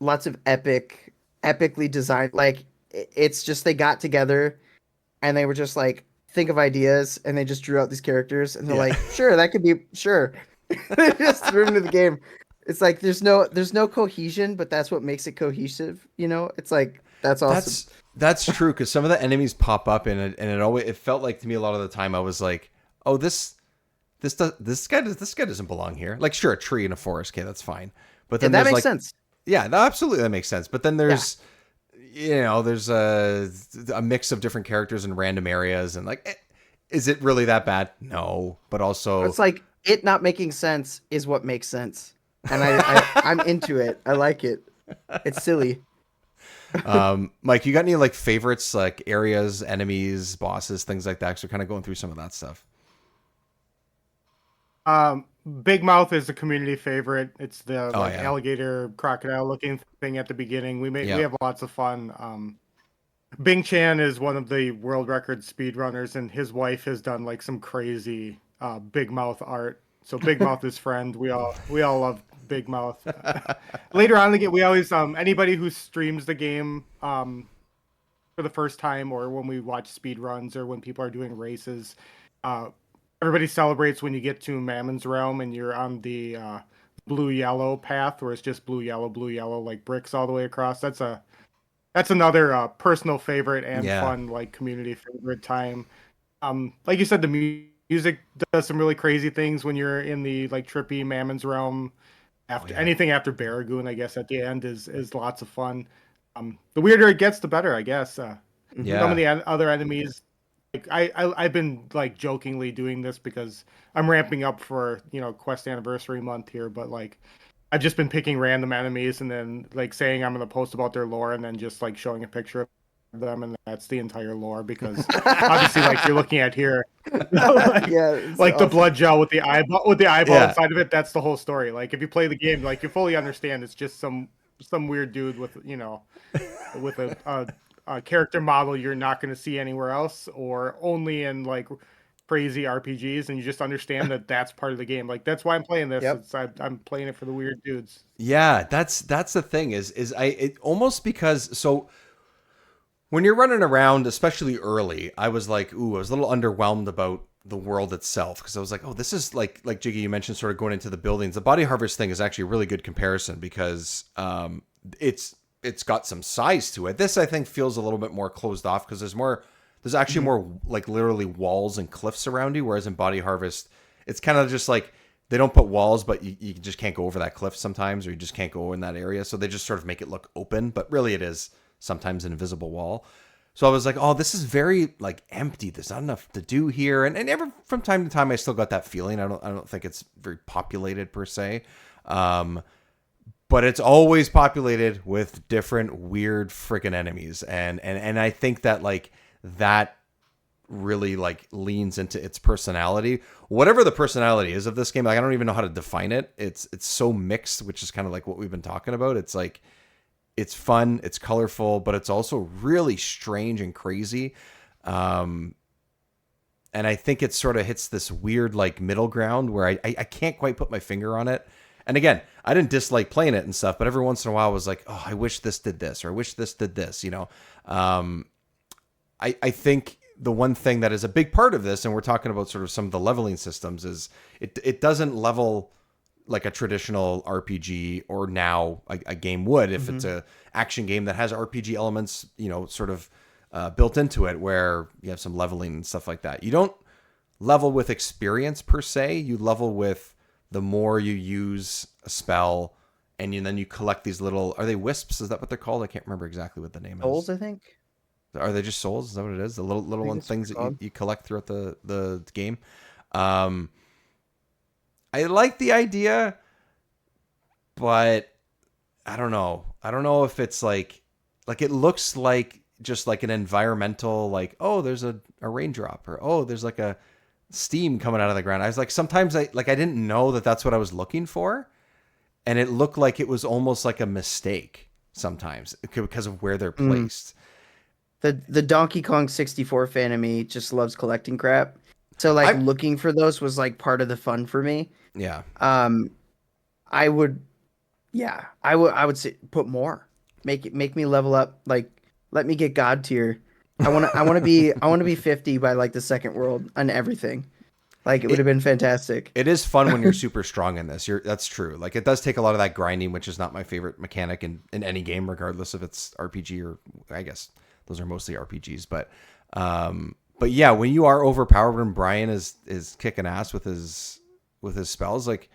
epically designed. Like it's just they got together and they were just like think of ideas and they just drew out these characters and they're yeah. like, sure, that could be sure. They just threw them into the game. It's like there's no cohesion, but that's what makes it cohesive. It's like that's awesome. That's true, because some of the enemies pop up and it felt like to me a lot of the time I was like, oh, this guy doesn't belong here. Like, sure, a tree in a forest, okay, that's fine. But Yeah, then that there's makes like, sense. yeah, no, absolutely, that makes sense. But then Yeah, there's a mix of different characters in random areas, and like, is it really that bad? No, but also, it's like it not making sense is what makes sense, and I'm into it. I like it. It's silly. Mike, you got any like favorites, like areas, enemies, bosses, things like that? So kind of going through some of that stuff. Um, Big Mouth is a community favorite. It's the Oh like yeah, alligator crocodile looking thing at the beginning. We yeah, have lots of fun. Bing Chan is one of the world record speedrunners, and his wife has done like some crazy Big Mouth art. So Big Mouth is friend. We all love Big Mouth. Later on in the game, we always anybody who streams the game for the first time, or when we watch speed runs, or when people are doing races, uh, everybody celebrates when you get to Mammon's Realm and you're on the blue yellow path, where it's just blue yellow, like bricks all the way across. That's another personal favorite and yeah, fun like community favorite time. Like you said, the music does some really crazy things when you're in the like trippy Mammon's Realm. oh After yeah, anything after Barragoon, I guess at the end is lots of fun. The weirder it gets, the better, I guess. Hmm. Some of yeah, the other enemies, like I've been like jokingly doing this because I'm ramping up for Quest Anniversary month here, but like I've just been picking random enemies and then like saying I'm gonna post about their lore and then just like showing a picture of them, and that's the entire lore, because obviously like you're looking at here, like Yeah, it's the awesome. blood gel with the eyeball yeah. inside of it. That's the whole story. Like if you play the game, like you fully understand it's just some weird dude with with a character model you're not going to see anywhere else, or only in like crazy RPGs, and you just understand that that's part of the game. Like that's why I'm playing this. Yep. I'm playing it for the weird dudes. Yeah, that's the thing is it almost because so when you're running around, especially early, I was like, ooh, I was a little underwhelmed about the world itself, because I was like, oh, this is like Jiggy, you mentioned, sort of going into the buildings. The body harvest thing is actually a really good comparison, because it's got some size to it. This, I think, feels a little bit more closed off, because there's actually Hmm. more like literally walls and cliffs around you, whereas in body harvest it's kind of just like they don't put walls, but you just can't go over that cliff sometimes, or you just can't go in that area, so they just sort of make it look open, but really it is sometimes an invisible wall. So I was like, oh, this is very like empty. There's not enough to do here. And ever from time to time I still got that feeling. I don't think it's very populated per se. Um, but it's always populated with different weird freaking enemies. And I think that like that really like leans into its personality. Whatever the personality is of this game, like I don't even know how to define it. It's so mixed, which is kind of like what we've been talking about. It's like it's fun, it's colorful, but it's also really strange and crazy. Um, and I think it sort of hits this weird like middle ground where I can't quite put my finger on it. And again, I didn't dislike playing it and stuff, but every once in a while I was like, oh, I wish this did this, or I wish this did this, Um, I think the one thing that is a big part of this, and we're talking about sort of some of the leveling systems, is it doesn't level like a traditional RPG, or now a game would, if it's a action game that has RPG elements, sort of built into it, where you have some leveling and stuff like that. You don't level with experience per se. You level with the more you use a spell, and then you collect these little, are they wisps? Is that what they're called? I can't remember exactly what the name is. Souls, I think. Are they just souls? Is that what it is? The little one things that you collect throughout the game. I like the idea, but I don't know. I don't know if it's like it looks like just like an environmental, like, oh, there's a raindrop, or oh, there's like a steam coming out of the ground. I was like, sometimes I didn't know that that's what I was looking for, and it looked like it was almost like a mistake sometimes because of where they're placed. The Donkey Kong 64 fan of me just loves collecting crap. So like looking for those was like part of the fun for me. Yeah. I would say put more. Make me level up. Like, let me get God tier. I want to be 50 by like the second world on everything. Like, it would have been fantastic. It is fun when you're super strong in this. That's true. Like, it does take a lot of that grinding, which is not my favorite mechanic in any game, regardless if it's RPG or, I guess those are mostly RPGs. But yeah, when you are overpowered and Brian is kicking ass with his spells, like,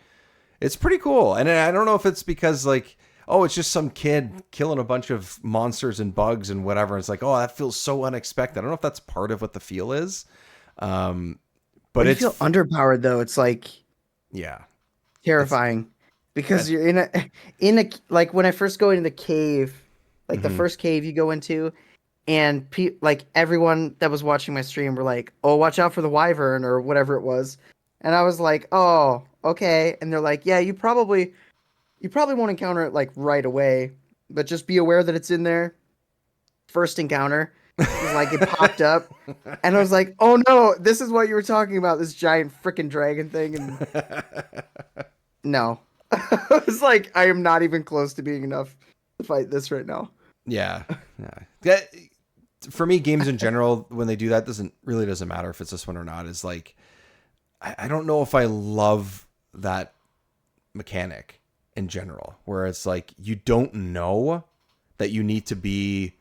it's pretty cool. And I don't know if it's because, like, oh, it's just some kid killing a bunch of monsters and bugs and whatever. It's like, oh, that feels so unexpected. I don't know if that's part of what the feel is. But you feel underpowered though. It's like, yeah, terrifying, because you're in a like, when I first go into the cave, like the first cave you go into, and like everyone that was watching my stream were like, "Oh, watch out for the wyvern," or whatever it was, and I was like, "Oh, okay." And they're like, "Yeah, you probably won't encounter it like right away, but just be aware that it's in there." First encounter, like, it popped up, and I was like, "Oh no, this is what you were talking about, this giant freaking dragon thing." And no, I was like, I am not even close to being enough to fight this right now. Yeah. For me, games in general, when they do that, doesn't matter if it's this one or not. Is like, I don't know if I love that mechanic in general, where it's like, you don't know that you need to be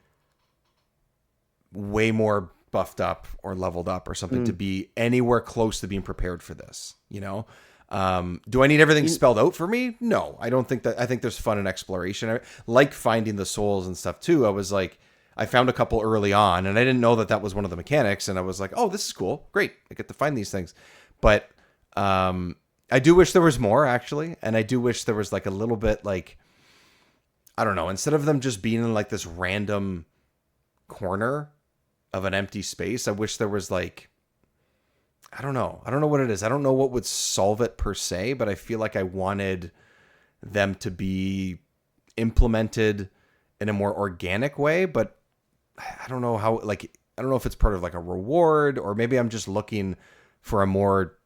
way more buffed up or leveled up or something to be anywhere close to being prepared for this, do I need everything spelled out for me? No, I don't think that. I think there's fun in exploration. I like finding the souls and stuff too. I was like, I found a couple early on, and I didn't know that was one of the mechanics, and I was like, oh, this is cool, great, I get to find these things. But I do wish there was more, actually, and I do wish there was like a little bit, like, I don't know, instead of them just being in like this random corner of an empty space, I wish there was like, I don't know what it is. I don't know what would solve it per se, but I feel like I wanted them to be implemented in a more organic way. But I don't know how, like, I don't know if it's part of like a reward, or maybe I'm just looking for a more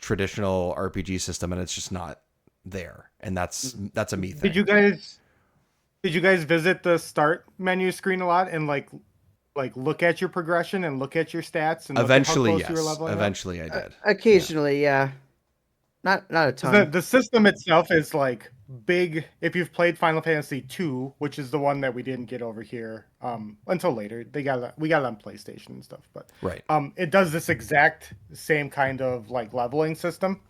traditional RPG system and it's just not there. And that's a me thing. Did you guys visit the start menu screen a lot and like look at your progression and look at your stats and eventually, look at how close yes. you were leveling Eventually up? I did. Occasionally, yeah. Not a ton. The system itself is like big. If you've played Final Fantasy 2, which is the one that we didn't get over here until later, we got it on PlayStation and stuff. But right, it does this exact same kind of like leveling system,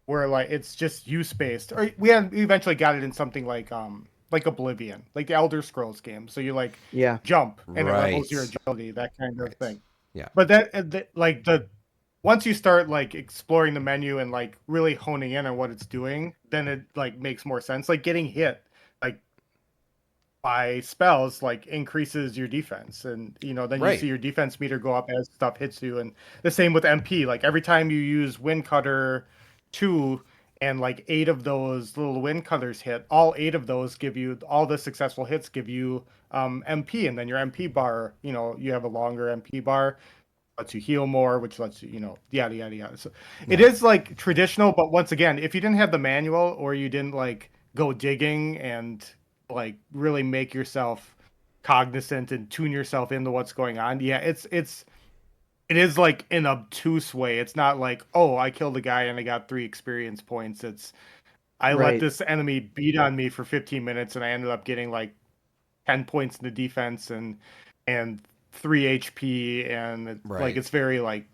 where like it's just use based. Or we eventually got it in something like Oblivion, like the Elder Scrolls game. So you like jump and it levels your agility, that kind of thing. Yeah. But that like once you start like exploring the menu and like really honing in on what it's doing, then it like makes more sense. Like getting hit like by spells like increases your defense, and then you see your defense meter go up as stuff hits you. And the same with MP. Like every time you use Wind Cutter 2 and like 8 of those little wind cutters hit, all 8 of those give you, all the successful hits give you MP, and then your MP bar, you have a longer MP bar, lets you heal more, which lets you, yada yada yada. So it is like traditional, but once again, if you didn't have the manual, or you didn't like go digging and like really make yourself cognizant and tune yourself into what's going on, it is like an obtuse way. It's not like, oh, I killed a guy and I got 3 experience points. It's I let Right. this enemy beat on me for 15 minutes, and I ended up getting like 10 points in the defense and 3 HP, and like Right. it's very like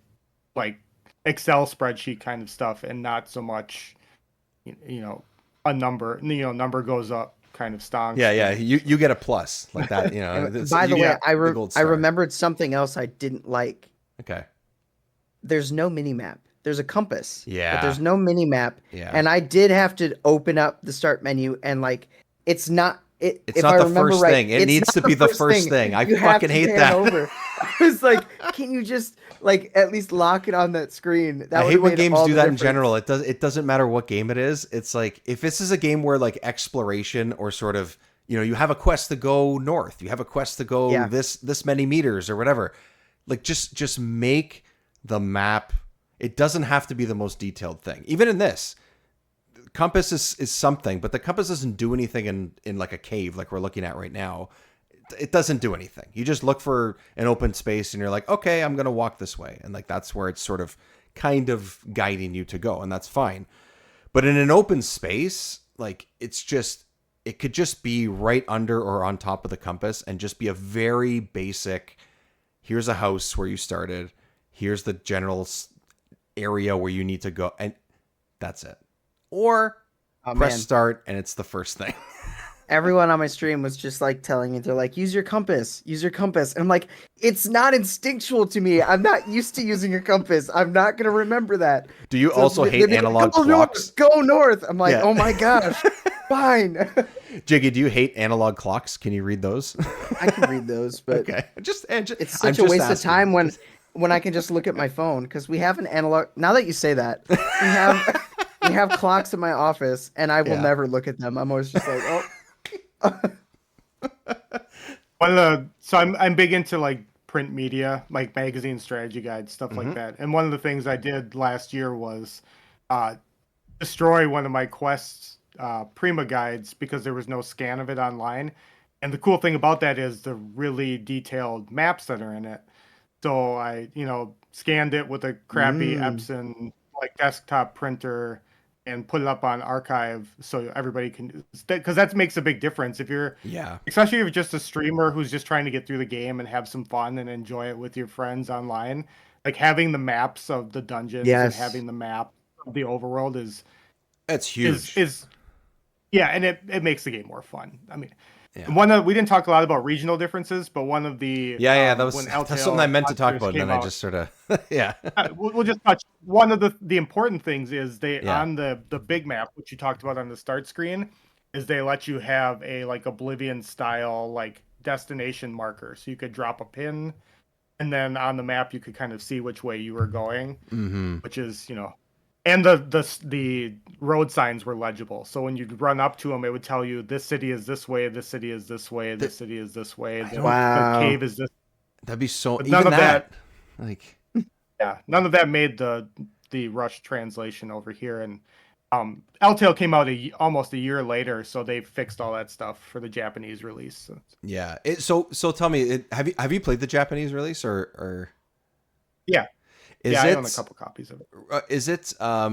Excel spreadsheet kind of stuff, and not so much you know a number number goes up kind of Yeah, stonks yeah. thing. You get a plus like that. And by You the way, get Yeah. the gold I star. remembered something else I didn't like. Okay. There's no mini map. There's a compass, but Yeah. there's no mini map. Yeah. And I did have to open up the start menu and like it's not it It's if not I the remember first right, thing. It it's needs not to the be the first first thing. thing. I You have fucking to hate pan that. over. I was like, can you just like at least lock it on that screen? That I would hate have when made games all do the that in difference. general. It doesn't matter what game it is. It's like if this is a game where like exploration or sort of, you have a quest to go north, you have a quest to go Yeah. this many meters or whatever. Like just make the map. It doesn't have to be the most detailed thing. Even in this, compass is something, but the compass doesn't do anything in like a cave like we're looking at right now. It doesn't do anything. You just look for an open space and you're like, okay, I'm going to walk this way. And like, that's where it's sort of kind of guiding you to go. And that's fine. But in an open space, like it could just be right under or on top of the compass and just be a very basic, here's a house where you started. Here's the general area where you need to go. And that's it. Or Oh press man. start and it's the first thing. Everyone on my stream was just like telling me, they're like, use your compass, use your compass. And I'm like, it's not instinctual to me. I'm not used to using a compass. I'm not gonna remember that. Do you So also hate they'd be like, analog go clocks? north, go north. I'm like, Yeah. oh my gosh, fine. Jiggy, do you hate analog clocks? Can you read those? I can read those, but Okay. it's I'm such a just waste of asking. time when I can just look at my phone because we have an analog. Now that you say that, we have we have clocks in my office, and I will Yeah. never look at them. I'm always just like, oh. So I'm big into like print media, like magazine strategy guides, stuff like that. And one of the things I did last year was uh, destroy one of my quests Prima guides because there was no scan of it online. And the cool thing about that is the really detailed maps that are in it. So I, scanned it with a crappy Mm. Epson like desktop printer and put it up on archive so everybody can, because that makes a big difference if you're, Yeah. especially if you're just a streamer who's just trying to get through the game and have some fun and enjoy it with your friends online. Like having the maps of the dungeons and Yes. having the map of the overworld is That's is huge. is yeah, and it makes the game more fun. I mean, Yeah. we didn't talk a lot about regional differences, but one of the Yeah, when that's something I LTL meant to talk monsters about, and then came I out, just sort of yeah. we'll just touch one of the important things is they Yeah. on the big map, which you talked about on the start screen, is they let you have a like Oblivion style like destination marker, so you could drop a pin, and then on the map you could kind of see which way you were going, Mm-hmm. which is and the road signs were legible. So when you'd run up to them, it would tell you this city is this way, this city is this way, this city is this way, I don't. the Wow. cave is this. That'd be so. But none Even of that, like, yeah, none of that made the rush translation over here. And LTL came out almost a year later, so they fixed all that stuff for the Japanese release. So, yeah. So tell me, have you played the Japanese release or yeah, is I it own a couple copies of it. is it I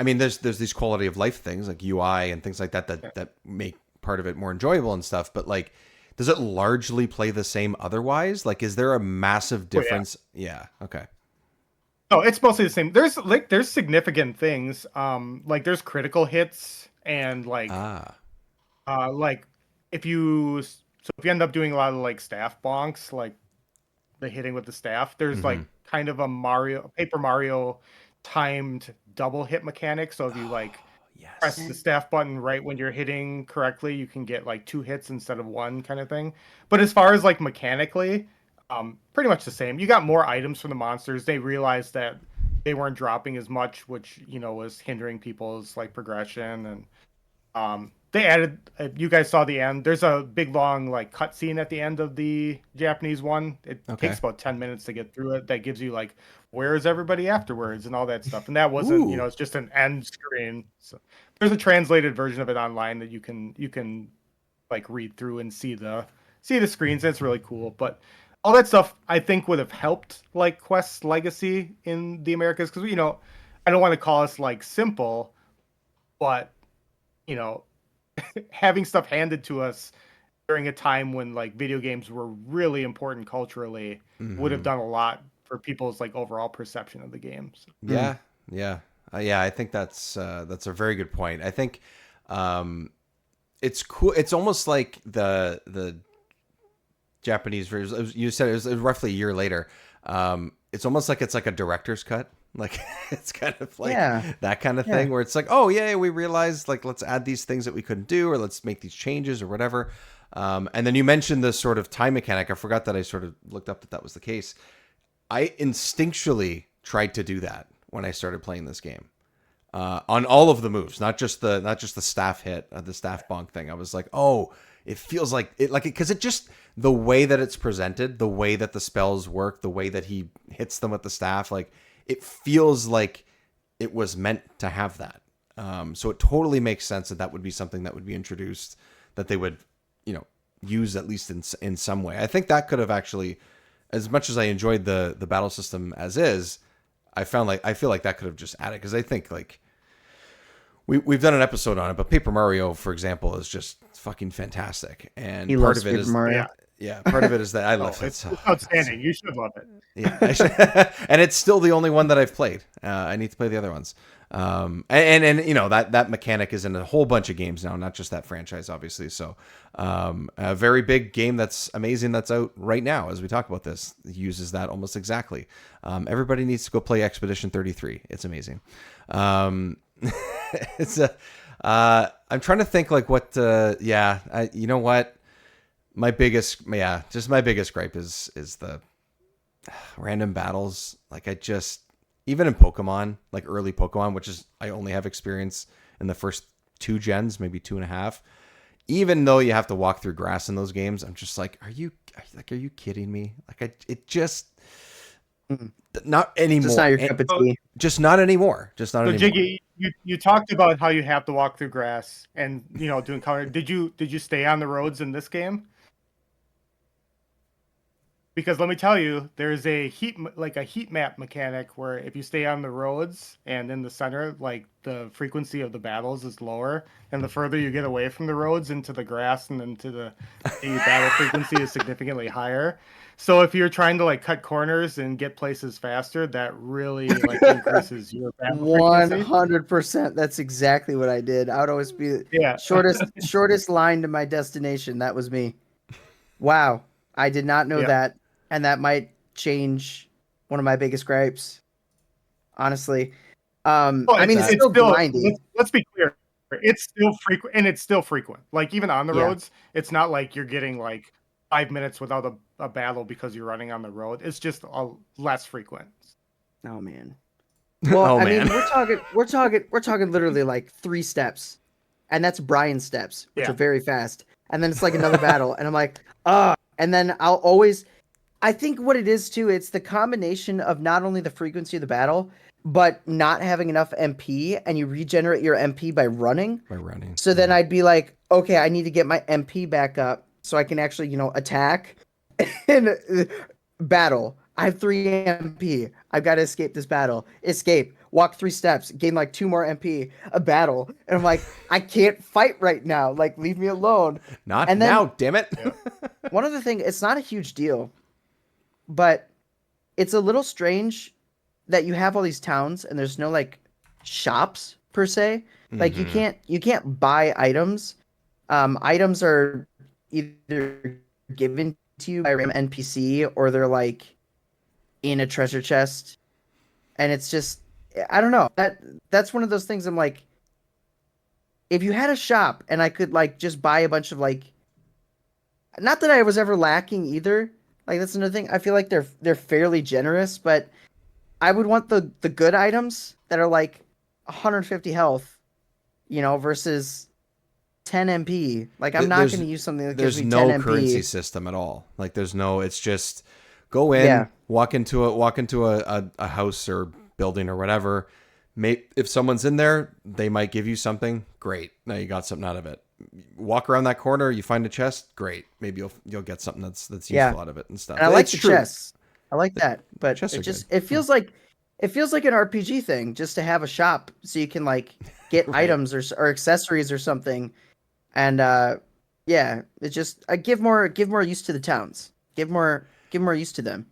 mean there's these quality of life things like UI and things like that Yeah. that make part of it more enjoyable and stuff, but like does it largely play the same otherwise? Like is there a massive difference? Yeah, okay. No, it's mostly the same. There's significant things. Like there's critical hits and Ah. like if you end up doing a lot of like staff bonks, like the hitting with the staff, there's like Mhm. kind of a Paper Mario timed double hit mechanic. So if you like press the Yes. staff button right when you're hitting correctly, you can get like 2 hits instead of one kind of thing. But as far as like mechanically, pretty much the same. You got more items from the monsters. They realized that they weren't dropping as much, which was hindering people's like progression. And they added. You guys saw the end. There's a big long like cutscene at the end of the Japanese one. It Okay. takes about 10 minutes to get through it. That gives you like where is everybody afterwards and all that stuff. And that wasn't Ooh. it's just an end screen. So there's a translated version of it online that you can like read through and see the screens. It's really cool. But all that stuff I think would have helped like Quest's legacy in the Americas because I don't want to call us like simple, but you know, having stuff handed to us during a time when like video games were really important culturally would have done a lot for people's like overall perception of the games. Yeah, yeah, yeah. I think that's a very good point. I think it's cool. It's almost like the Japanese version. You said it was roughly a year later. It's almost like it's like a director's cut. Like it's kind of like that kind of thing where it's like, oh yeah, we realized like let's add these things that we couldn't do, or let's make these changes or whatever. And then you mentioned this sort of time mechanic. I forgot that I sort of looked up that was the case. I instinctually tried to do that when I started playing this game. On all of the moves, not just the staff hit, the staff bonk thing. I was like, oh, it feels like it, because it just the way that it's presented, the way that the spells work, the way that he hits them with the staff, like it feels like it was meant to have that. So it totally makes sense that would be something that would be introduced, that they would, use at least in some way. I think that could have actually, as much as I enjoyed the battle system as is, I feel like that could have just added, because I think like we've done an episode on it, but Paper Mario, for example, is just fucking fantastic, and part of it is Mario. Yeah, part of it is that I love it. It's outstanding. You should love it. Yeah, and it's still the only one that I've played. I need to play the other ones. And that mechanic is in a whole bunch of games now, not just that franchise, obviously. So a very big game that's amazing that's out right now as we talk about this uses that almost exactly. Everybody needs to go play Expedition 33. It's amazing. It's I'm trying to think like what. You know what. My biggest gripe is the random battles. Like even in Pokemon, like early Pokemon, which is I only have experience in the first 2 gens, maybe 2.5. Even though you have to walk through grass in those games, I'm just like, are you kidding me? Like not anymore. Just not your cup of tea. Just not anymore. Just not anymore. Jiggy, you talked about how you have to walk through grass and do encounter. Did you stay on the roads in this game? Because let me tell you, there's a heat map mechanic where if you stay on the roads and in the center, like the frequency of the battles is lower, and the further you get away from the roads into the grass and into the battle frequency is significantly higher. So if you're trying to like cut corners and get places faster, that really like increases your battle frequency. 100%. That's exactly what I did. I would always be shortest line to my destination. That was me. Wow. I did not know that. And that might change one of my biggest gripes, honestly. I mean, it's still grindy. Let's be clear. It's still frequent, and it's still frequent. Like, even on the roads, it's not like you're getting, like, 5 minutes without a battle because you're running on the road. It's just less frequent. Oh, man. Well, I mean, we're talking literally, like, 3 steps. And that's Brian's steps, which are very fast. And then it's, like, another battle. And I'm like, and then I'll always... I think what it is, too, it's the combination of not only the frequency of the battle, but not having enough MP, and you regenerate your MP by running. So then I'd be like, okay, I need to get my MP back up so I can actually, attack and battle. I have 3 MP. I've got to escape this battle. Escape. Walk 3 steps. Gain like 2 more MP. A battle. And I'm like, I can't fight right now. Like, leave me alone. Not now, damn it. One other thing, it's not a huge deal. But it's a little strange that you have all these towns and there's no like shops per se. Like you can't buy items. Items are either given to you by a random NPC or they're like in a treasure chest. And it's just I don't know. That's one of those things I'm like, if you had a shop and I could like just buy a bunch of like, not that I was ever lacking either. Like that's another thing. I feel like they're fairly generous, but I would want the good items that are like 150 health, versus 10 MP. Like I'm not going to use something that gives me 10 MP. There's no currency system at all. Like it's just go in, walk into a house or building or whatever. If someone's in there, they might give you something. Great. Now you got something out of it. Walk around that corner, you find a chest, great. Maybe you'll get something that's useful out of it and stuff. And I like the chests. I like that, but it feels like it feels like an RPG thing just to have a shop so you can like get Right. items or accessories or something. And yeah, it just give more use to the towns. Give more use to them.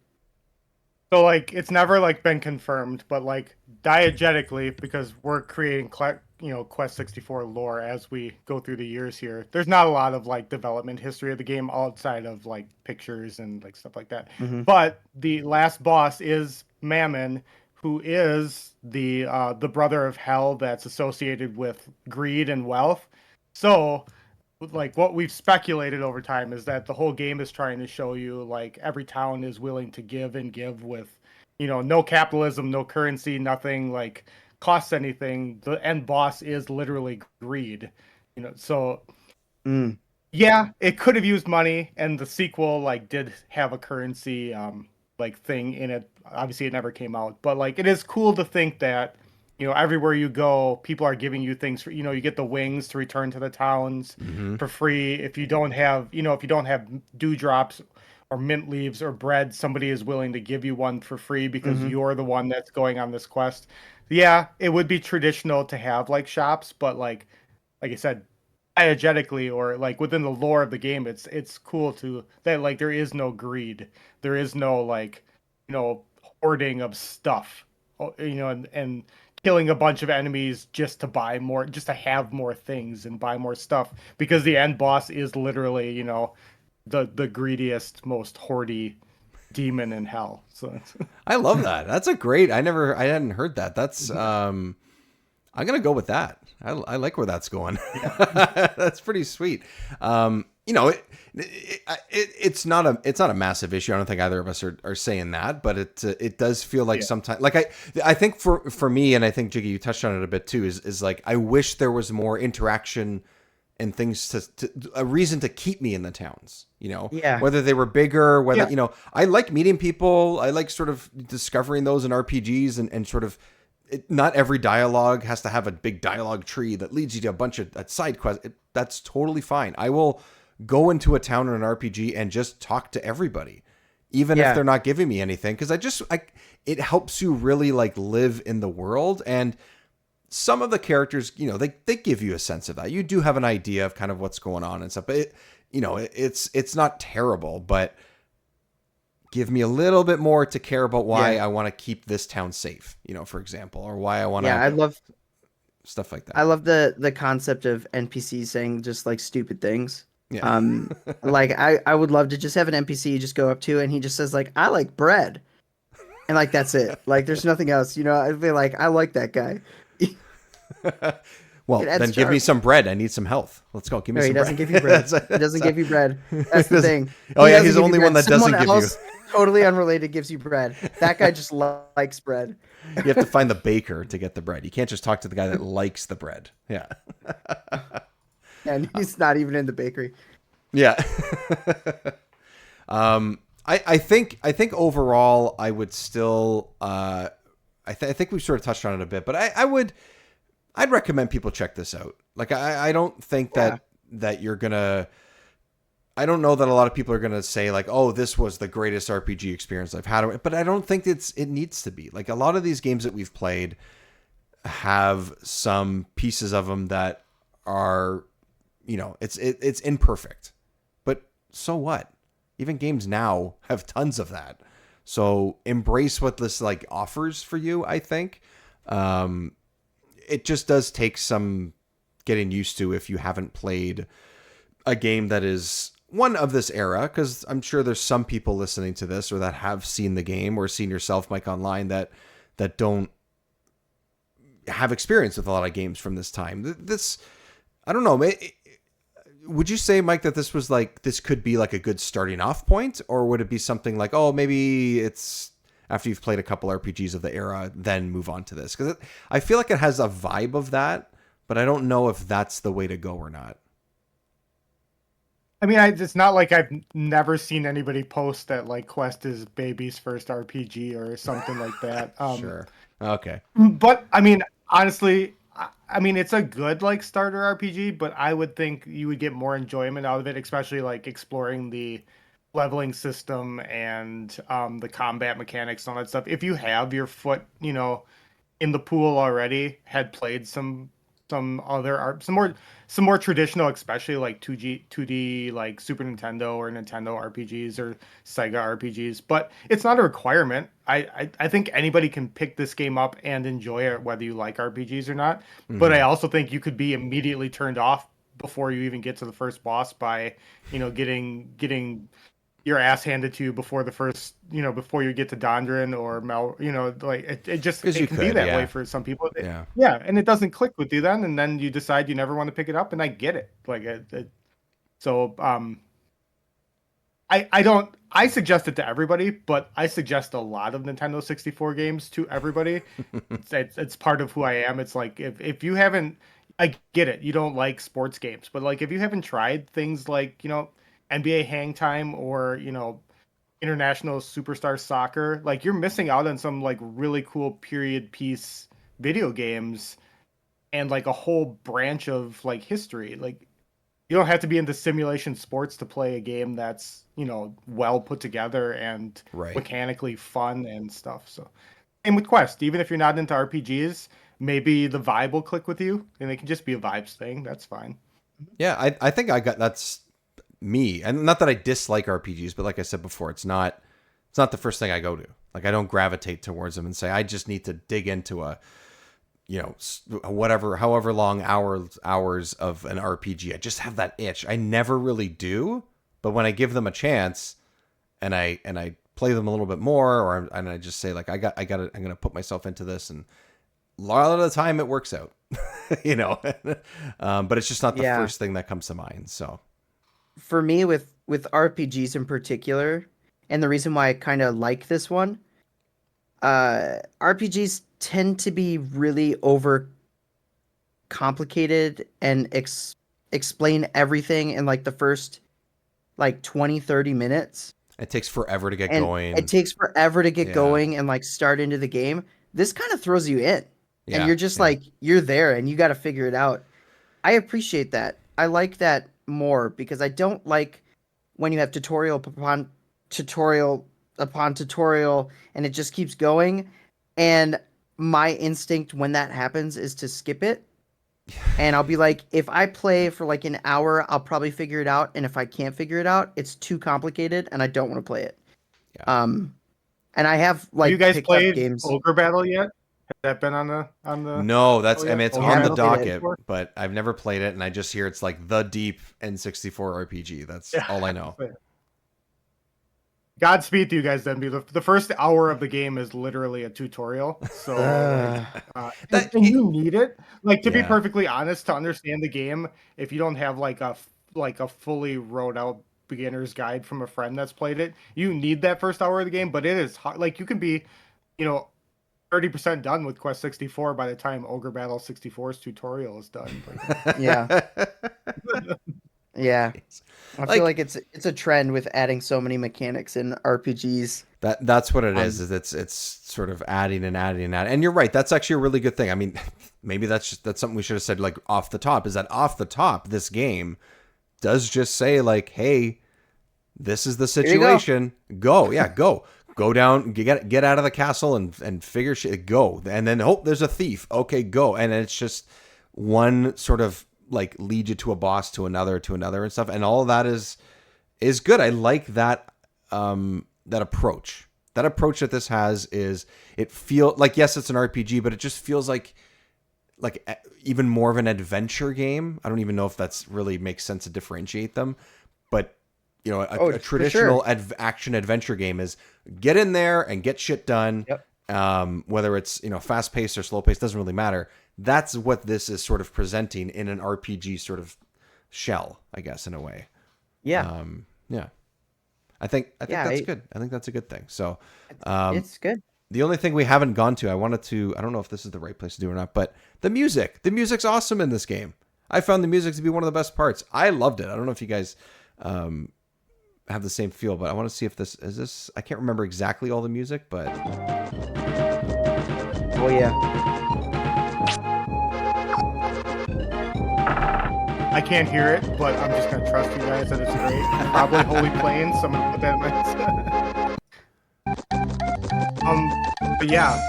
So like it's never like been confirmed, but like diegetically, because we're creating Quest 64 lore as we go through the years here. There's not a lot of like development history of the game outside of like pictures and like stuff like that. Hmm. But the last boss is Mammon, who is the brother of hell that's associated with greed and wealth. So like what we've speculated over time is that the whole game is trying to show you like every town is willing to give and give with no capitalism, no currency, nothing like costs anything. The end boss is literally greed, so Mm. yeah, it could have used money, and the sequel like did have a currency like thing in it. Obviously it never came out, but like it is cool to think that everywhere you go people are giving you things for you get the wings to return to the towns Hmm. for free. If you don't have dewdrops or mint leaves or bread, somebody is willing to give you one for free because Hmm. you're the one that's going on this quest. Yeah, it would be traditional to have like shops, but like I said, diegetically or like within the lore of the game, it's cool to that like there is no greed, there is no like hoarding of stuff, and killing a bunch of enemies just to buy more, just to have more things and buy more stuff because the end boss is literally the greediest, most hoardy demon in hell. So I love that. That's a great. I hadn't heard that. That's I'm gonna go with that. I like where that's going. yeah, That's pretty sweet. It's not a massive issue. I don't think either of us are saying that, but it does feel like yeah, sometimes like I think for me, and I think Jiggy, you touched on it a bit too, is like I wish there was more interaction and things to a reason to keep me in the towns. Yeah. Whether they were bigger, whether yeah. I like meeting people. I like sort of discovering those in RPGs and sort of not every dialogue has to have a big dialogue tree that leads you to a bunch of side quests. That's totally fine. I will go into a town in an RPG and just talk to everybody, even if Yeah. they're not giving me anything, because it helps you really like live in the world. And some of the characters, they give you a sense of that. You do have an idea of kind of what's going on and stuff, but it's not terrible, but give me a little bit more to care about why Yeah. I want to keep this town safe, for example, or why I want Yeah. to stuff like I that. love the concept of NPCs saying just like stupid things. Yeah. Um, like I would love to just have an NPC you just go up to and he just says like I like bread, and like that's it. Like there's nothing else. I'd be like I like that guy. It Well, then adds give me charm. some bread. I need some health. Let's go. Give me No, he some doesn't bread. give you bread. He doesn't give you bread. That's He the doesn't- thing. Oh He yeah, doesn't he's the give you only bread. one that Someone doesn't give you. else, totally unrelated, gives you bread. That guy just likes bread. You have to find the baker to get the bread. You can't just talk to the guy that likes the bread. Yeah. And he's not even in the bakery. Yeah. I think overall I would still I think we've sort of touched on it a bit, but I'd recommend people check this out. Like I don't think Yeah. that you're gonna. I don't know that a lot of people are gonna say like, oh, this was the greatest RPG experience I've had, but I don't think it needs to be. Like a lot of these games that we've played have some pieces of them that are, it's imperfect, but so what? Even games now have tons of that. So embrace what this like offers for you. I think it just does take some getting used to if you haven't played a game that is one of this era, because I'm sure there's some people listening to this or that have seen the game or seen yourself, Mike, online that don't have experience with a lot of games from this time. This, I don't know. Would you say, Mike, that this could be like a good starting off point, or would it be something like, oh, maybe it's after you've played a couple RPGs of the era, then move on to this? Because I feel like it has a vibe of that, but I don't know if that's the way to go or not. I mean, it's not like I've never seen anybody post that like Quest is baby's first RPG or something like that. Sure. Okay. But I mean, honestly, I mean, it's a good like starter RPG, but I would think you would get more enjoyment out of it, especially like exploring leveling system and the combat mechanics and all that stuff. If you have your foot, in the pool already, had played some other art, some more traditional, especially like 2D like Super Nintendo or Nintendo RPGs or Sega RPGs, but it's not a requirement. I think anybody can pick this game up and enjoy it whether you like RPGs or not. But I also think you could be immediately turned off before you even get to the first boss by, getting your ass handed to you before the first, before you get to Dondrin or Mel, like Because it you can be could, that way yeah. for some people. Yeah. Yeah, and it doesn't click with you then, and then you decide you never want to pick it up, and I get it. Like so I don't I suggest it to everybody, but I suggest a lot of Nintendo 64 games to everybody. It's part of who I am. It's like if you haven't, I get it. You don't like sports games, but like if you haven't tried things like, NBA Hang Time or, International Superstar Soccer, like you're missing out on some like really cool period piece video games and like a whole branch of like history. Like you don't have to be into simulation sports to play a game that's, well put together and Right. mechanically fun and stuff. So, and with Quest, even if you're not into RPGs, maybe the vibe will click with you, and it can just be a vibes thing. That's fine. Yeah, I think that's me. And not that I dislike RPGs, but like I said before, it's not the first thing I go to. Like I don't gravitate towards them and say I just need to dig into a whatever, however long hours of an RPG. I just have that itch. I never really do, but when I give them a chance and I play them a little bit more, and I just say like I got it, I'm gonna put myself into this, and a lot of the time it works out, you know. But it's just not the Yeah. first thing that comes to mind. So For me, with RPGs in particular, and the reason why I kind of like this one, RPGs tend to be really over complicated and explain everything in like the first like 20-30 minutes, it takes forever to get and it going. takes forever to get Yeah, going and like start into the game. This kind of throws you in, and yeah, you're just yeah. like you're there and you got to figure it out. I appreciate that. I like that more because I don't like when you have tutorial upon tutorial and it just keeps going. And my instinct when that happens is to skip it. And I'll be like, if I play for like an hour, I'll probably figure it out. And if I can't figure it out, it's too complicated and I don't want to play it. Yeah. Um, and I have Have you like guys picked up played games. Ogre Battle yet? Has that been on the No, oh I yet? mean, it's I Ogre on the haven't Battle played it. docket, 64? but I've never played it, and I just hear it's like the deep N64 RPG. That's Yeah. all I know. Godspeed to you guys then. The first hour of the game is literally a tutorial. So like, Uh, That and you need it. Like to be yeah, perfectly honest, to understand the game, if you don't have like a fully wrote out beginner's guide from a friend that's played it, you need that first hour of the game. But it is hard. Like you can be, you know, 30% done with Quest 64 by the time Ogre Battle 64's tutorial is done. Like, yeah, yeah. I feel like like it's a trend with adding so many mechanics in RPGs. that's what it is. Um, Is it's sort of adding and adding and adding. And you're right. That's actually a really good thing. I mean, maybe that's something we should have said like off the top. Is that off the top, this game does just say like, hey, this is the Here you go. situation. Go, yeah, go down, get out of the castle and figure shit. Go, and then hope there's a thief. Okay, go, and it's just one sort of like lead you to a boss, to another and stuff, and all of that is good. I like that that approach. That approach that this has is it feel like yes, it's an RPG, but it just feels like even more of an adventure game. I don't even know if that's really makes sense to differentiate them, but you know, Oh, a for sure. traditional action adventure game is get in there and get shit done. Yep. Whether it's fast paced or slow paced doesn't really matter. That's what this is sort of presenting in an RPG sort of shell, I guess, in a way. Yeah. Yeah, I think Yeah. that's good. I think that's a good thing. So, It's good. the only thing we haven't gone to, I don't know if this is the right place to do or not, but the music. The music's awesome in this game. I found the music to be one of the best parts. I loved it. I don't know if you guys have the same feel, but I want to see if this is this. I can't remember exactly all the music, but Oh yeah. I can't hear it, but I'm just gonna trust you guys that it's great. Probably Holy Plains, so I'm gonna put that in my but yeah,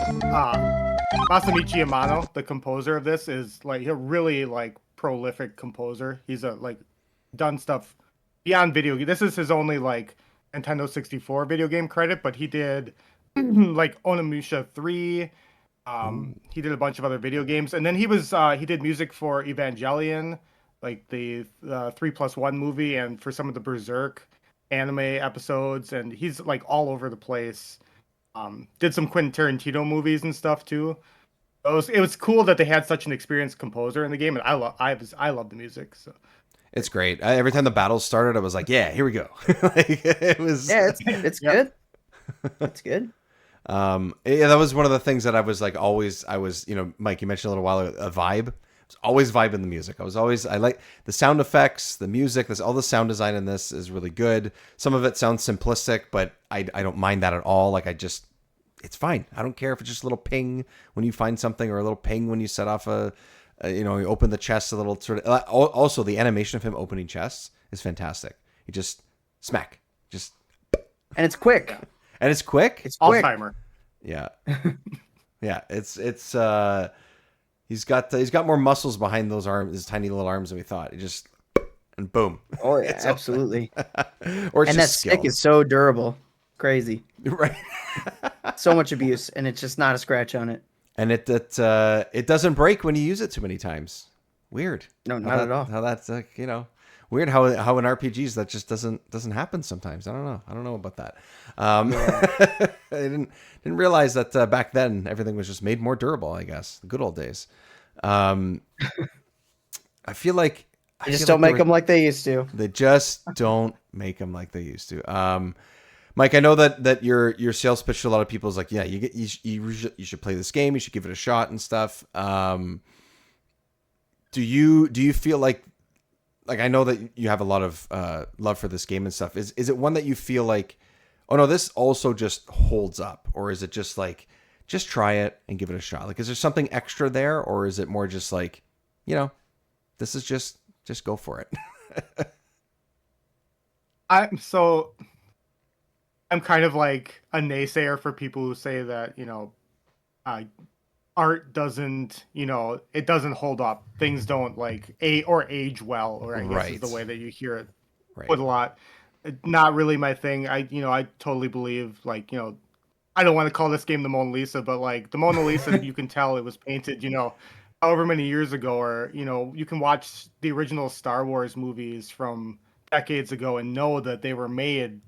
Masamichi Amano, the composer of this, is like a really like prolific composer. He's a like done stuff beyond video. This is his only like Nintendo 64 video game credit, but he did like Onimusha 3. He did a bunch of other video games, and then he did music for Evangelion, like the 3+1 movie, and for some of the Berserk anime episodes, and he's like all over the place. Did some Quentin Tarantino movies and stuff too. It was cool that they had such an experienced composer in the game, and I love the music. So It's great. Every time the battles started, I was like, "Yeah, here we go." Like, it was. Yeah, it's good. It's good. Yeah, that was one of the things that I was like always. I was, Mike, you mentioned a little while ago, a vibe. I was always vibing the music. I like the sound effects, the music. All the sound design in this is really good. Some of it sounds simplistic, but I don't mind that at all. Like it's fine. I don't care if it's just a little ping when you find something or a little ping when you set off you open the chest a little sort of. Also, the animation of him opening chests is fantastic. He just smack, just, and it's quick. And it's quick. It's quick. Alzheimer. Yeah, yeah. It's he's got more muscles behind those arms, his tiny little arms than we thought. It just and boom. Oh yeah, absolutely. Or it's and that stick is so durable, crazy. Right. So much abuse, and it's just not a scratch on it. And it doesn't break when you use it too many times. Weird. No, not at all. How that's weird how in RPGs that just doesn't happen sometimes. I don't know about that. I didn't realize that back then everything was just made more durable. I guess the good old days. I feel like they just don't make them like they used to. They just don't make them like they used to. Mike, I know that your sales pitch to a lot of people is like, yeah, you should play this game, you should give it a shot and stuff. Do you feel like I know that you have a lot of love for this game and stuff. Is it one that you feel like, oh no, this also just holds up, or is it just like, just try it and give it a shot? Like, is there something extra there, or is it more just like, this is just go for it? I'm kind of like a naysayer for people who say that, art doesn't, it doesn't hold up. Things don't like age well, or I guess is the way that you hear it put a lot. Not really my thing. I totally believe like, I don't want to call this game the Mona Lisa, but like the Mona Lisa, you can tell it was painted, however many years ago, or, you can watch the original Star Wars movies from decades ago and know that they were made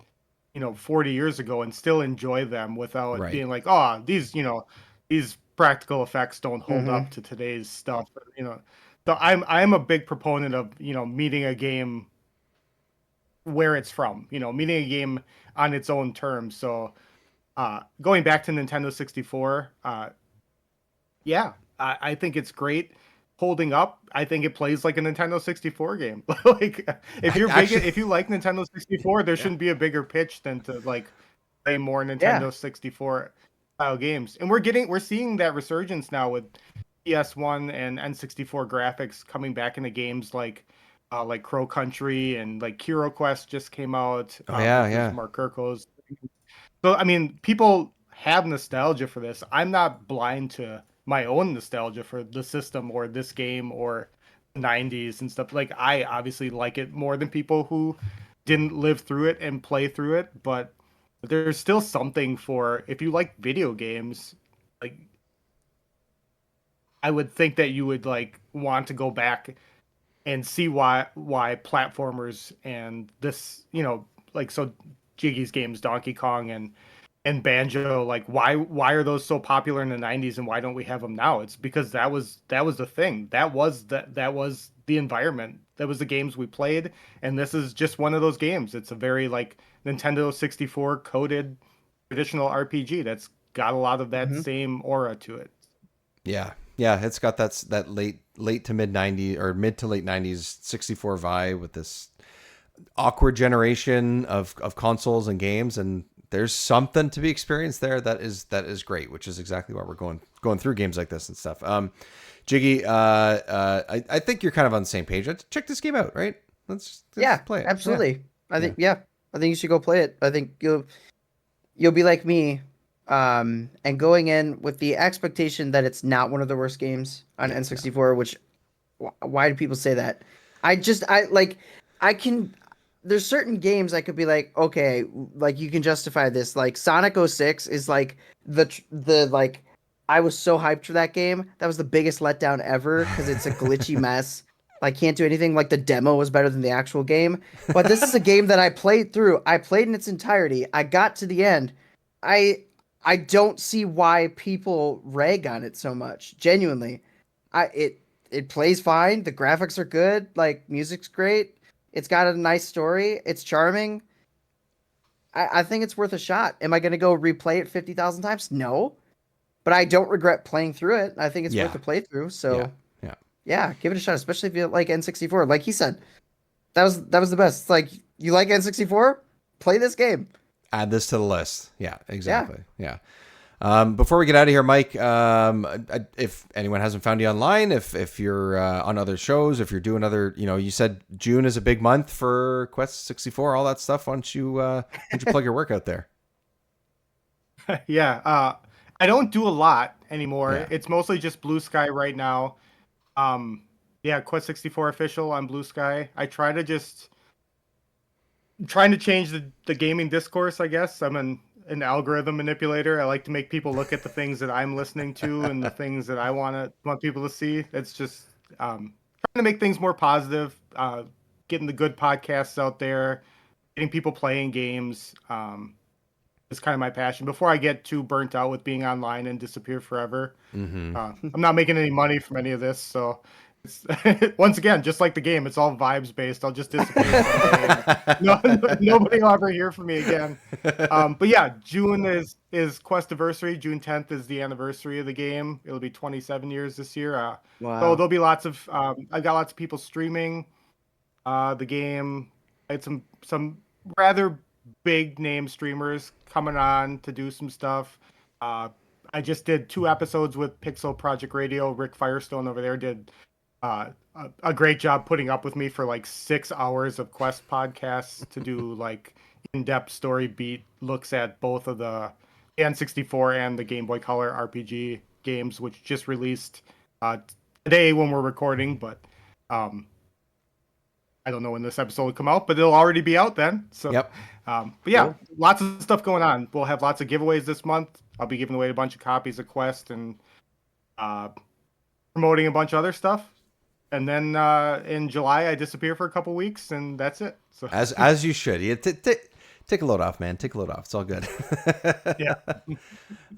40 years ago and still enjoy them without being like, oh, these practical effects don't hold up to today's stuff. So I'm a big proponent of, meeting a game where it's from, meeting a game on its own terms. So going back to Nintendo 64, yeah, I think it's great. Holding up, I think it plays like a Nintendo 64 game. Like if you like Nintendo 64, there shouldn't be a bigger pitch than to like play more Nintendo 64 style games. And we're seeing that resurgence now with PS1 and N64 graphics coming back into games like Crow Country, and like Hero Quest just came out. Mark Kirkho's. So I mean, people have nostalgia for this. I'm not blind to my own nostalgia for the system or this game or the 90s and stuff. Like, I obviously like it more than people who didn't live through it and play through it, but there's still something for, if you like video games, like, I would think that you would like want to go back and see why platformers and this, like, so Jiggy's games, Donkey Kong and Banjo, like why are those so popular in the 90s and why don't we have them now? It's because that was the thing. That was the environment. That was the games we played, and this is just one of those games. It's a very like Nintendo 64 coded traditional RPG that's got a lot of that same aura to it. Yeah, it's got that late to mid 90s or mid to late 90s 64 vibe with this awkward generation of consoles and games, and there's something to be experienced there that is great, which is exactly why we're going going through games like this and stuff. Jiggy, I think you're kind of on the same page. Check this game out, right? Let's play it. Absolutely. I think I think you should go play it. I think you'll be like me, and going in with the expectation that it's not one of the worst games on N64. Which, why do people say that? There's certain games I could be like, okay, like you can justify this. Like Sonic 06 is like the like, I was so hyped for that game. That was the biggest letdown ever because it's a glitchy mess. Like can't do anything. Like the demo was better than the actual game. But this is a game that I played through. I played in its entirety. I got to the end. I don't see why people rag on it so much. Genuinely, it plays fine. The graphics are good. Like music's great. It's got a nice story. It's charming. I think it's worth a shot. Am I going to go replay it 50,000 times? No. But I don't regret playing through it. I think it's worth a playthrough. So, yeah, give it a shot, especially if you like N64. Like he said, that was the best. It's like, you like N64? Play this game. Add this to the list. Yeah, exactly. Yeah. Before we get out of here, Mike, if anyone hasn't found you online, if you're on other shows, if you're doing other, you said June is a big month for Quest 64, all that stuff. Why don't you plug your work out there? Yeah, I don't do a lot anymore. Yeah. It's mostly just Blue Sky right now. Quest 64 official on Blue Sky. I try to trying to change the gaming discourse, I guess. I'm an algorithm manipulator. I like to make people look at the things that I'm listening to and the things that I want people to see. It's just trying to make things more positive, getting the good podcasts out there, getting people playing games. Is kind of my passion before I get too burnt out with being online and disappear forever. Mm-hmm. I'm not making any money from any of this, so it's, once again, just like the game, it's all vibes based. I'll just disappear someday. Nobody will ever hear from me again. But yeah, June is Questiversary. June 10th is the anniversary of the game. It'll be 27 years this year. Wow. So there'll be lots of I've got lots of people streaming the game. I had some rather big name streamers coming on to do some stuff. I just did 2 episodes with Pixel Project Radio. Rick Firestone over there did a great job putting up with me for like 6 hours of Quest podcasts to do like in-depth story beat looks at both of the N64 and the Game Boy Color RPG games, which just released today when we're recording, but I don't know when this episode will come out, but it'll already be out then. So, yep. But yeah, lots of stuff going on. We'll have lots of giveaways this month. I'll be giving away a bunch of copies of Quest and promoting a bunch of other stuff. And then in July, I disappear for a couple weeks, and that's it. So as you should. You take a load off, man. Take a load off. It's all good. Yeah.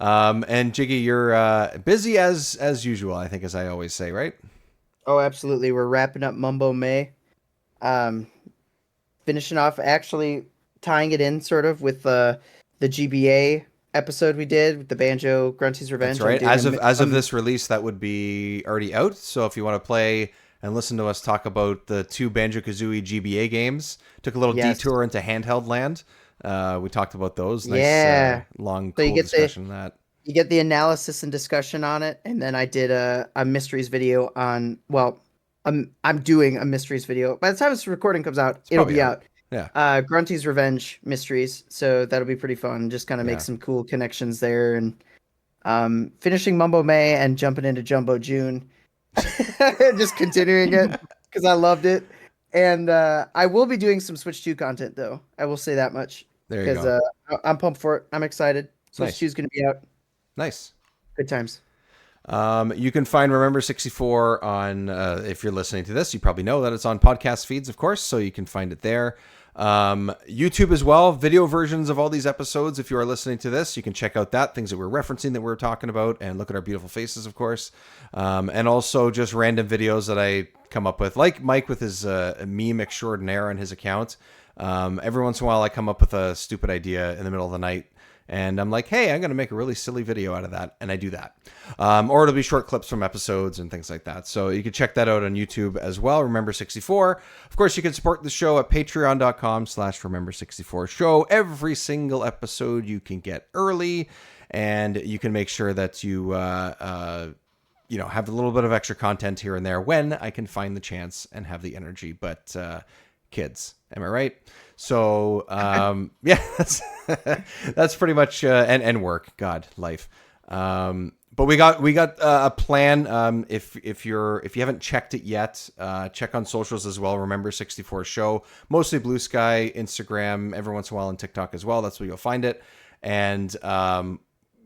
And Jiggy, you're busy as usual, I think, as I always say, right? Oh, absolutely. We're wrapping up Mumbo May. Finishing off, actually tying it in sort of with the GBA episode we did with the Banjo Grunty's Revenge. That's right. As of this release, that would be already out. So if you want to play and listen to us talk about the 2 Banjo-Kazooie GBA games, took a little detour into handheld land. We talked about those. Nice, long, cool discussion on that. You get the analysis and discussion on it, and then I did a mysteries video on, well, I'm doing a mysteries video. By the time this recording comes out, it'll be out. Yeah. Grunty's Revenge mysteries. So that'll be pretty fun. Just kind of make some cool connections there. And finishing Mumbo May and jumping into Jumbo June. Just continuing it because I loved it. And I will be doing some Switch 2 content, though. I will say that much. There you go. Because I'm pumped for it. I'm excited. Switch 2 is going to be out. Nice. Good times. You can find Remember 64 on, if you're listening to this, you probably know that it's on podcast feeds, of course, so you can find it there. YouTube as well, video versions of all these episodes. If you are listening to this, you can check out that, things that we're referencing that we're talking about, and look at our beautiful faces, of course. And also just random videos that I come up with, like Mike with his meme extraordinaire on his account. Every once in a while, I come up with a stupid idea in the middle of the night, And I'm like, hey, I'm going to make a really silly video out of that. And I do that. Or it'll be short clips from episodes and things like that. So you can check that out on YouTube as well. Remember 64. Of course, you can support the show at patreon.com/remember64show. Every single episode you can get early. And you can make sure that you, have a little bit of extra content here and there when I can find the chance and have the energy. But kids, am I right? So yeah, that's pretty much and work. God, life. But we got a plan. If you haven't checked it yet, check on socials as well. Remember 64 Show, mostly Blue Sky, Instagram, every once in a while on TikTok as well. That's where you'll find it. And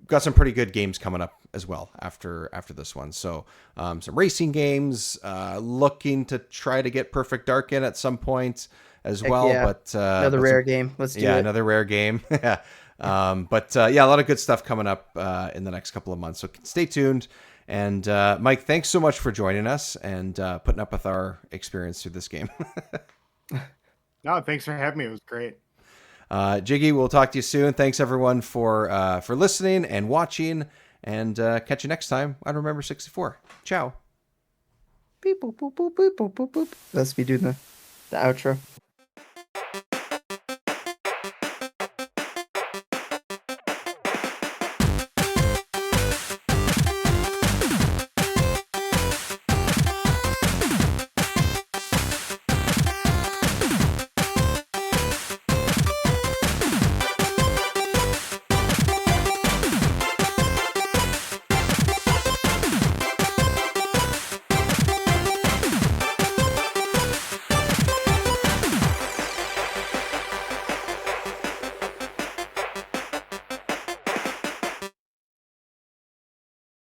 got some pretty good games coming up as well after this one. So some racing games, looking to try to get Perfect Dark in at some point as well. Yeah. But another rare game. Let's do it. Another rare game. Yeah. A lot of good stuff coming up in the next couple of months. So stay tuned. And Mike, thanks so much for joining us and putting up with our experience through this game. No, thanks for having me. It was great. Jiggy, we'll talk to you soon. Thanks everyone for listening and watching, and catch you next time on Remember 64. Ciao. Beep, boop, boop, boop, boop, boop, boop, boop. Let's be doing the outro.